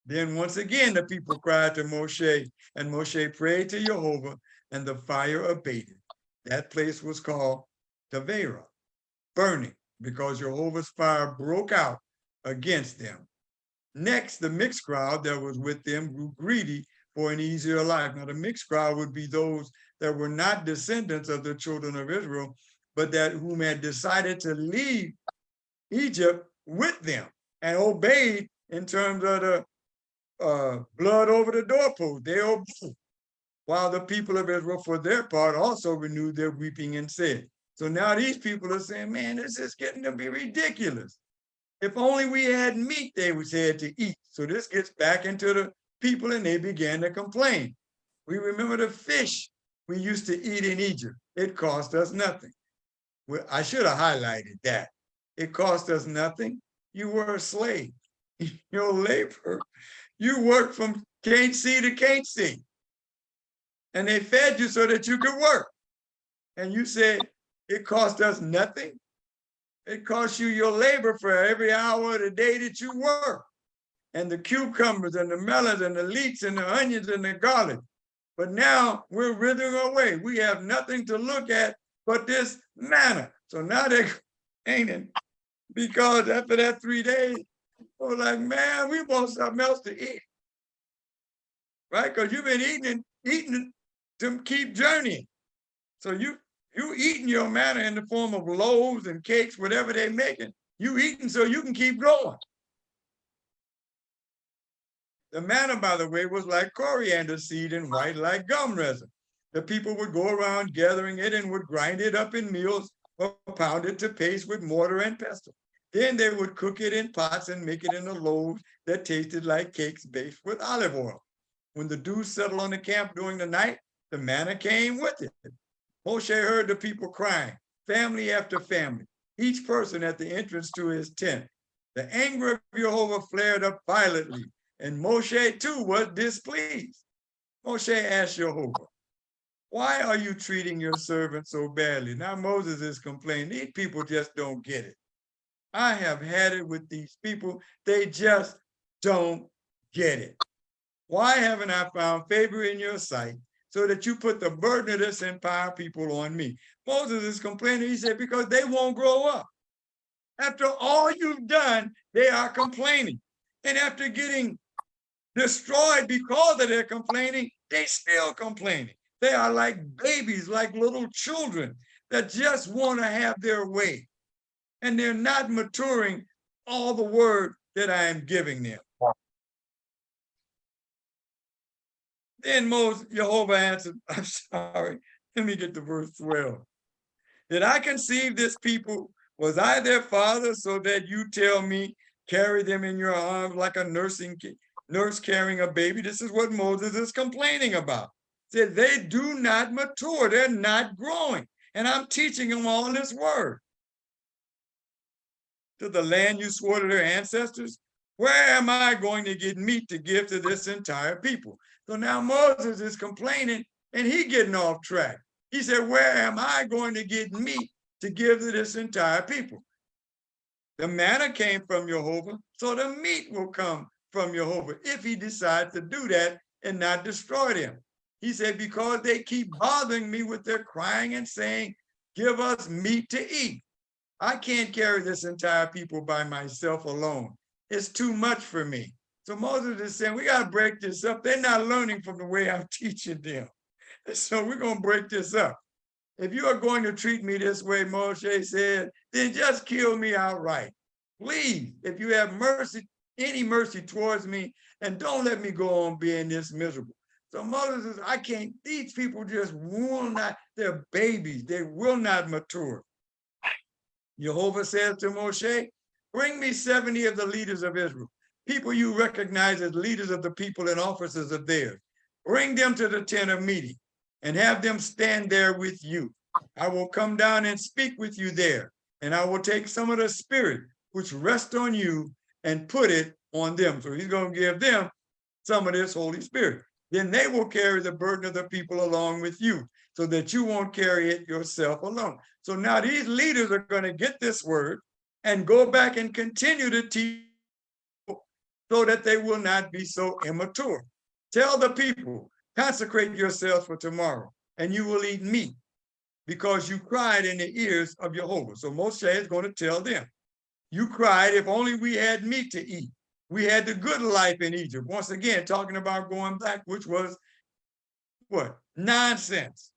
Then once again, the people cried to Moshe, and Moshe prayed to Jehovah, and the fire abated. That place was called Tavera, burning, because Jehovah's fire broke out against them. Next, the mixed crowd that was with them grew greedy for an easier life. Now, the mixed crowd would be those that were not descendants of the children of Israel, but that whom had decided to leave Egypt with them and obeyed in terms of the blood over the doorpost. They obeyed. While the people of Israel, for their part, also renewed their weeping and said. So now these people are saying, man, this is getting to be ridiculous. If only we had meat, they said, to eat. So this gets back into the people and they began to complain. We remember the fish we used to eat in Egypt. It cost us nothing. Well, I should have highlighted that. It cost us nothing. You were a slave. Your labor, you worked from can't see to can't see. And they fed you so that you could work. And you said, it cost us nothing. It costs you your labor for every hour of the day that you work. And the cucumbers and the melons and the leeks and the onions and the garlic. But now we're withering away. We have nothing to look at but this manna. So now they're complaining because after that 3 days, we're like, man, we want something else to eat. Right? Because you've been eating to keep journeying. So you eating your manna in the form of loaves and cakes, whatever they're making. You eating so you can keep going. The manna, by the way, was like coriander seed and white like gum resin. The people would go around gathering it and would grind it up in meals or pound it to paste with mortar and pestle. Then they would cook it in pots and make it into loaves that tasted like cakes baked with olive oil. When the dew settled on the camp during the night, the manna came with it. Moshe heard the people crying, family after family, each person at the entrance to his tent. The anger of Jehovah flared up violently, and Moshe too was displeased. Moshe asked Jehovah, why are you treating your servant so badly? Now Moses is complaining, these people just don't get it. I have had it with these people. They just don't get it. Why haven't I found favor in your sight so that you put the burden of this entire people on me? Moses is complaining. He said, because they won't grow up. After all you've done, they are complaining. And after getting destroyed because of their complaining, they still complaining. They are like babies, like little children that just want to have their way. And they're not maturing all the word that I am giving them. Then Jehovah answered, I'm sorry, let me get to verse 12. Did I conceive this people? Was I their father so that you tell me, carry them in your arms like a nurse carrying a baby? This is what Moses is complaining about. Said they do not mature, they're not growing. And I'm teaching them all this word. To the land you swore to their ancestors, where am I going to get meat to give to this entire people? So now Moses is complaining and he getting off track. He said, where am I going to get meat to give to this entire people? The manna came from Jehovah, so the meat will come from Jehovah if he decides to do that and not destroy them. He said, because they keep bothering me with their crying and saying, give us meat to eat. I can't carry this entire people by myself alone. It's too much for me. So Moses is saying, we got to break this up. They're not learning from the way I'm teaching them. And so we're going to break this up. If you are going to treat me this way, Moshe said, then just kill me outright. Please, if you have mercy, any mercy towards me, and don't let me go on being this miserable. So Moses says, I can't, these people just will not, they're babies. They will not mature. Jehovah says to Moshe, bring me 70 of the leaders of Israel, people you recognize as leaders of the people and officers of theirs. Bring them to the tent of meeting and have them stand there with you. I will come down and speak with you there, and I will take some of the spirit which rests on you and put it on them. So he's going to give them some of this Holy Spirit. Then they will carry the burden of the people along with you, so that you won't carry it yourself alone. So now these leaders are going to get this word and go back and continue to teach so that they will not be so immature. Tell the people, consecrate yourselves for tomorrow, and you will eat meat, because you cried in the ears of Jehovah. So Moshe is going to tell them, you cried, if only we had meat to eat. We had the good life in Egypt. Once again, talking about going back, which was what? Nonsense.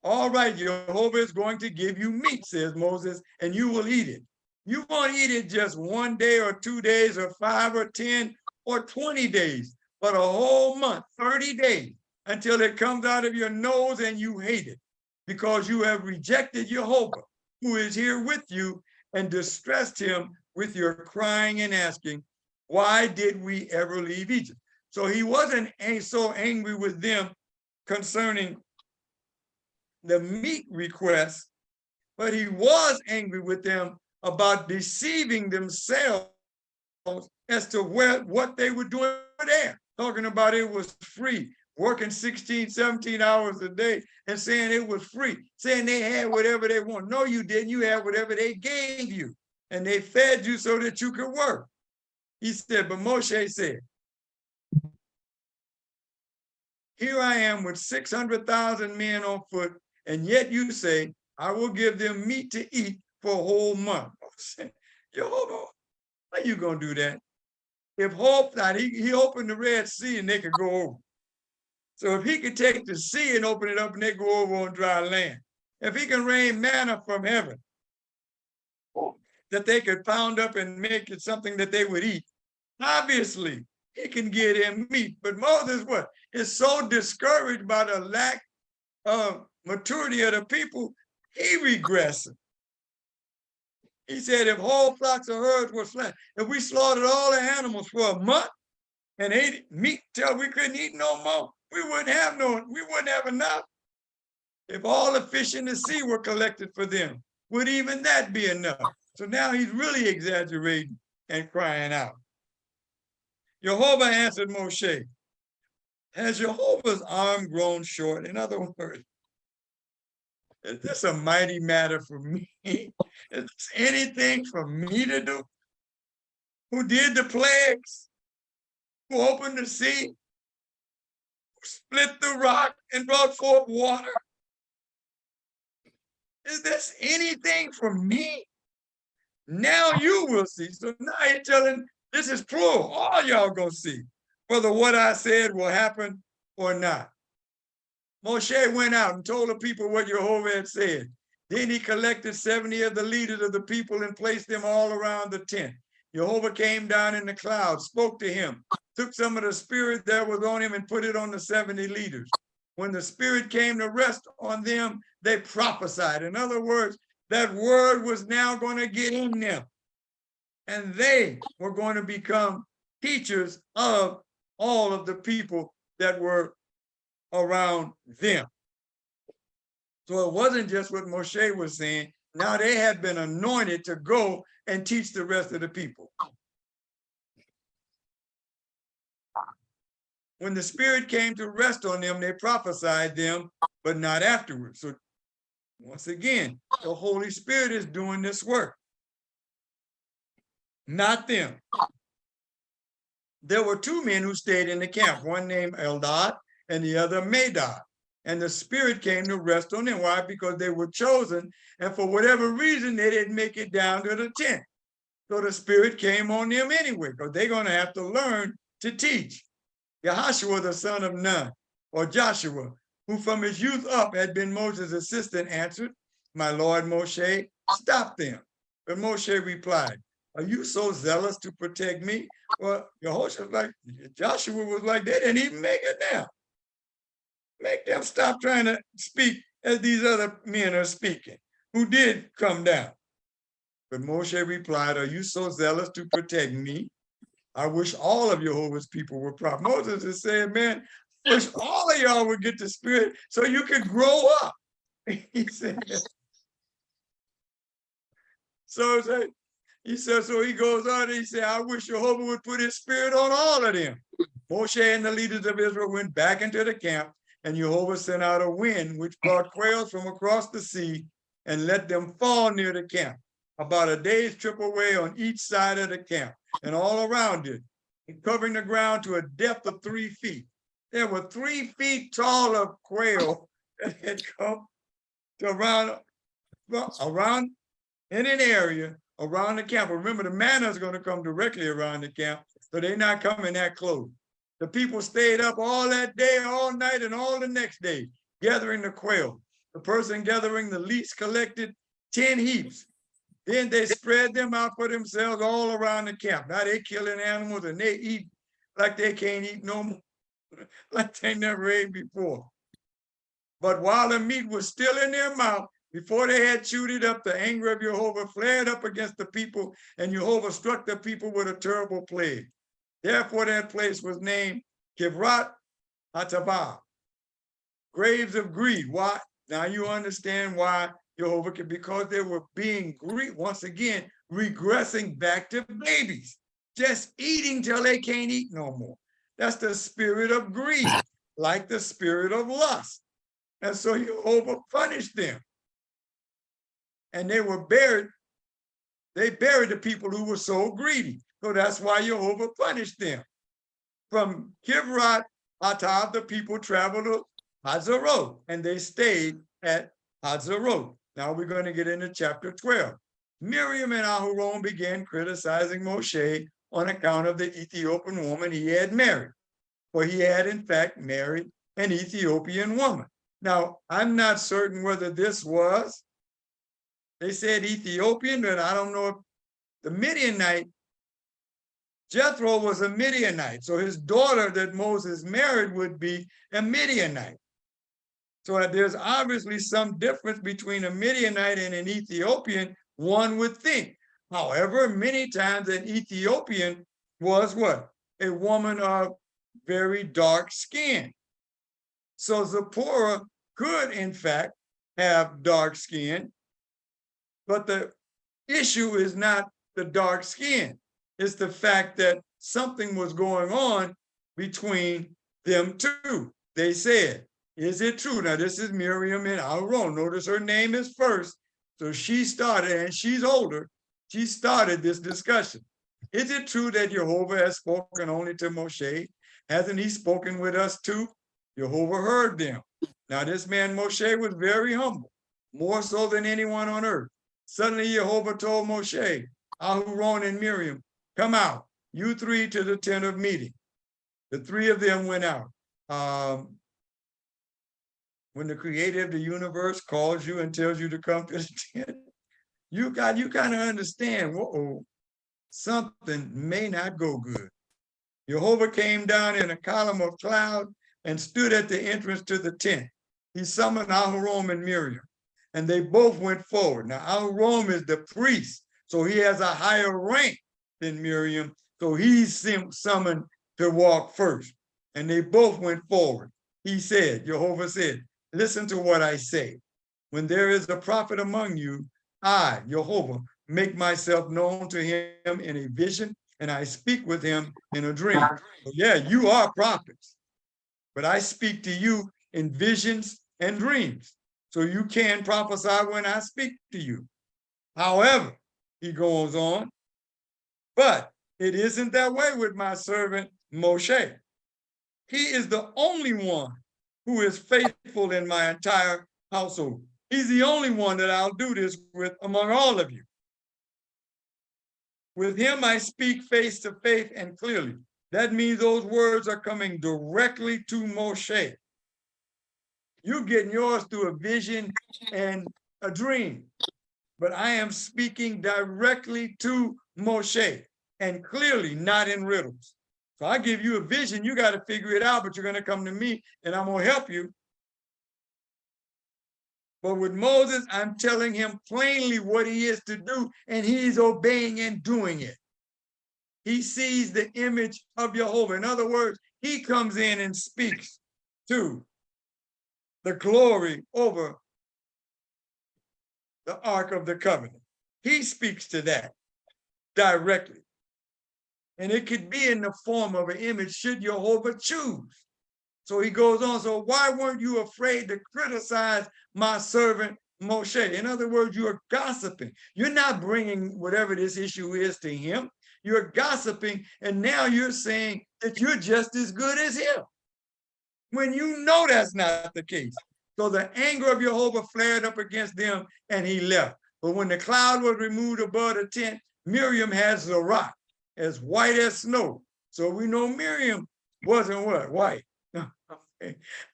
All right, Jehovah is going to give you meat, says Moses, and you will eat it. You won't eat it just 1 day or 2 days or 5 or 10 or 20 days, but a whole month, 30 days, until it comes out of your nose and you hate it, because you have rejected Jehovah, who is here with you, and distressed him with your crying and asking, why did we ever leave Egypt? So he wasn't so angry with them concerning the meat request, but he was angry with them about deceiving themselves as to what they were doing there, talking about it was free, working 16, 17 hours a day and saying it was free, saying they had whatever they want. No, you didn't. You had whatever they gave you, and they fed you so that you could work. He said, but Moshe said, here I am with 600,000 men on foot, and yet you say, I will give them meat to eat for a whole month. Jehovah, how you going to do that? If hope not, he opened the Red Sea and they could go over. So if he could take the sea and open it up and they go over on dry land, if he can rain manna from heaven that they could pound up and make it something that they would eat, obviously he can get him meat. But Moses, what, is so discouraged by the lack of maturity of the people, he regresses. He said, if whole flocks of herds were slain, if we slaughtered all the animals for a month and ate meat till we couldn't eat no more, we wouldn't have enough. If all the fish in the sea were collected for them, would even that be enough? So now he's really exaggerating and crying out. Jehovah answered Moshe, has Jehovah's arm grown short? In other words, is this a mighty matter for me? Is this anything for me to do? Who did the plagues? Who opened the sea? Who split the rock and brought forth water? Is this anything for me? Now you will see. So now he's telling, this is plural. All y'all gonna see whether what I said will happen or not. Moshe went out and told the people what Jehovah had said. Then he collected 70 of the leaders of the people and placed them all around the tent. Jehovah came down in the cloud, spoke to him, took some of the spirit that was on him and put it on the 70 leaders. When the spirit came to rest on them, they prophesied. In other words, that word was now going to get in them. And they were going to become teachers of all of the people that were around them. So it wasn't just what Moshe was saying. Now they had been anointed to go and teach the rest of the people. When the spirit came to rest on them, they prophesied them, but not afterwards. So once again, the Holy Spirit is doing this work, not them. There were two men who stayed in the camp, one named Eldad and the other Medad. and the Spirit came to rest on them. Why? Because they were chosen, and for whatever reason, they didn't make it down to the tent. So the Spirit came on them anyway, because they're going to have to learn to teach. Yahashua, the son of Nun, or Joshua, who from his youth up had been Moses' assistant, answered, "My Lord Moshe, stop them." But Moshe replied, "Are you so zealous to protect me?" Well, Joshua was like, they didn't even make it down. Make them stop trying to speak as these other men are speaking, who did come down. But Moshe replied, "Are you so zealous to protect me? I wish all of Jehovah's people were prophets." Moses is saying, man, I wish all of y'all would get the Spirit so you could grow up. He said, so he goes on and he said, "I wish Jehovah would put his Spirit on all of them." Moshe and the leaders of Israel went back into the camp, and Jehovah sent out a wind which brought quails from across the sea and let them fall near the camp, about a day's trip away on each side of the camp and all around it, and covering the ground to a depth of 3 feet. There were 3 feet tall of quail that had come to around in an area around the camp. Remember, the manna is going to come directly around the camp, so they're not coming that close. The people stayed up all that day, all night, and all the next day, gathering the quail. The person gathering the least collected 10 heaps. Then they spread them out for themselves all around the camp. Now they killing animals and they eat like they can't eat no more, like they never ate before. But while the meat was still in their mouth, before they had chewed it up, the anger of Jehovah flared up against the people, and Jehovah struck the people with a terrible plague. Therefore, that place was named Kivrat Hatavah, graves of greed. Why? Now you understand why Jehovah could, because they were being greed, once again, regressing back to babies, just eating till they can't eat no more. That's the spirit of greed, like the spirit of lust. And so Jehovah punished them. And they were buried. They buried the people who were so greedy. So that's why Jehovah punished them. From Kivrat Hatav, the people traveled to Hazarot, and they stayed at Hazarot. Now we're going to get into chapter 12. Miriam and Aharon began criticizing Moshe on account of the Ethiopian woman he had married, for he had in fact married an Ethiopian woman. Now, I'm not certain whether this was, they said Ethiopian, but I don't know if the Midianite, Jethro was a Midianite, so his daughter that Moses married would be a Midianite. So there's obviously some difference between a Midianite and an Ethiopian, one would think. However, many times an Ethiopian was what? A woman of very dark skin. So Zipporah could, in fact, have dark skin, but the issue is not the dark skin. It's the fact that something was going on between them two. They said, "Is it true?" Now, this is Miriam and Aaron. Notice her name is first. So she started, and she's older. She started this discussion. "Is it true that Jehovah has spoken only to Moshe? Hasn't he spoken with us too?" Jehovah heard them. Now, this man Moshe was very humble, more so than anyone on earth. Suddenly, Jehovah told Moshe, Aharon, and Miriam, "Come out, you 3, to the tent of meeting." The 3 of them went out. When the creator of the universe calls you and tells you to come to the tent, you kind of understand, whoa, something may not go good. Jehovah came down in a column of cloud and stood at the entrance to the tent. He summoned Aharon and Miriam, and they both went forward. Now, Aharon is the priest, so he has a higher rank than Miriam, so he's summoned to walk first. And they both went forward. He said, Jehovah said, "Listen to what I say. When there is a prophet among you, I, Jehovah, make myself known to him in a vision, and I speak with him in a dream." So yeah, you are prophets, but I speak to you in visions and dreams. So you can prophesy when I speak to you. However, he goes on, but it isn't that way with my servant Moshe. He is the only one who is faithful in my entire household. He's the only one that I'll do this with among all of you. With him, I speak face to face and clearly. That means those words are coming directly to Moshe. You're getting yours through a vision and a dream. But I am speaking directly to Moshe and clearly, not in riddles. So I give you a vision, you got to figure it out, but you're going to come to me and I'm going to help you. But with Moses, I'm telling him plainly what he is to do, and he's obeying and doing it. He sees the image of Jehovah. In other words, he comes in and speaks to the glory over the Ark of the Covenant. He speaks to that directly. And it could be in the form of an image should Jehovah choose. So he goes on, so why weren't you afraid to criticize my servant Moshe? In other words, you are gossiping. You're not bringing whatever this issue is to him. You're gossiping, and now you're saying that you're just as good as him, when you know that's not the case. So the anger of Jehovah flared up against them, and he left. But when the cloud was removed above the tent, Miriam has the rock, as white as snow. So we know Miriam wasn't what? White.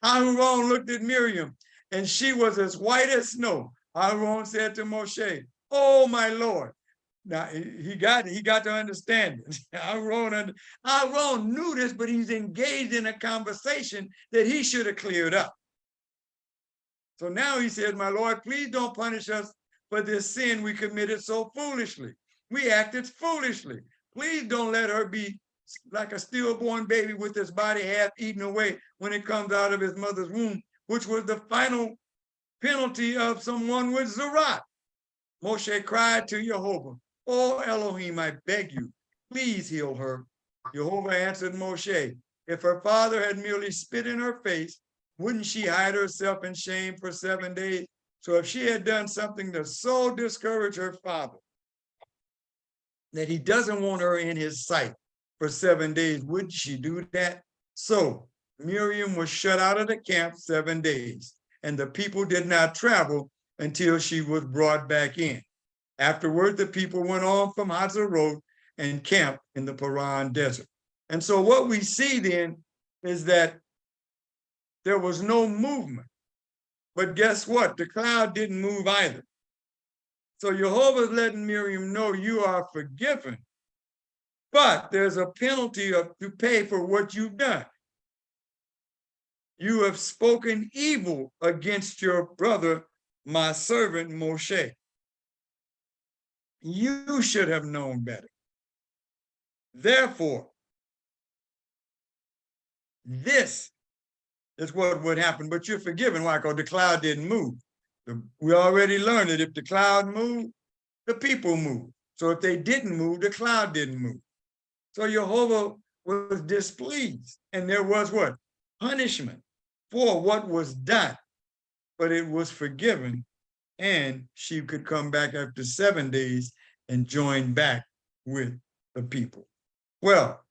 Aaron looked at Miriam, and she was as white as snow. Aaron said to Moshe, "Oh, my Lord." Now, he got to understand it. Aaron knew this, but he's engaged in a conversation that he should have cleared up. So now he said, "My Lord, please don't punish us for this sin we committed so foolishly. We acted foolishly. Please don't let her be like a stillborn baby with his body half eaten away when it comes out of his mother's womb," which was the final penalty of someone with Zerat. Moshe cried to Jehovah, "Oh Elohim, I beg you, please heal her." Jehovah answered Moshe, "If her father had merely spit in her face, wouldn't she hide herself in shame for 7 days? So if she had done something to so discourage her father that he doesn't want her in his sight for 7 days, wouldn't she do that?" So Miriam was shut out of the camp 7 days, and the people did not travel until she was brought back in. Afterward, the people went on from Hazeroth and camped in the Paran desert. And so what we see then is that there was no movement. But guess what? The cloud didn't move either. So Jehovah's letting Miriam know you are forgiven, but there's a penalty to pay for what you've done. You have spoken evil against your brother, my servant Moshe. You should have known better. Therefore, this is what would happen, but you're forgiven. Why? Because the cloud didn't move. We already learned that if the cloud moved, the people moved. So if they didn't move, the cloud didn't move. So Jehovah was displeased, and there was what? Punishment for what was done, but it was forgiven, and she could come back after 7 days and join back with the people. Well,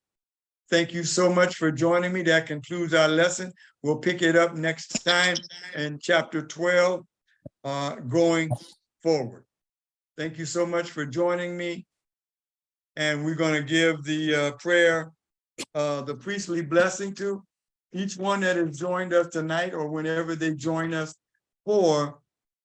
thank you so much for joining me. That concludes our lesson. We'll pick it up next time in chapter 12, going forward. Thank you so much for joining me. And we're going to give the prayer, the priestly blessing to each one that has joined us tonight or whenever they join us for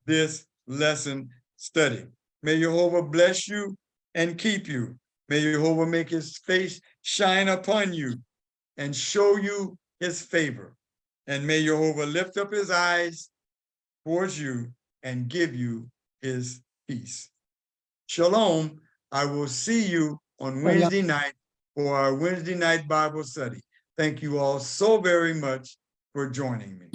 this lesson study. May Jehovah bless you and keep you. May Jehovah make his face shine upon you and show you his favor. And may Jehovah lift up his eyes towards you and give you his peace. Shalom. I will see you on Wednesday night for our Wednesday night Bible study. Thank you all so very much for joining me.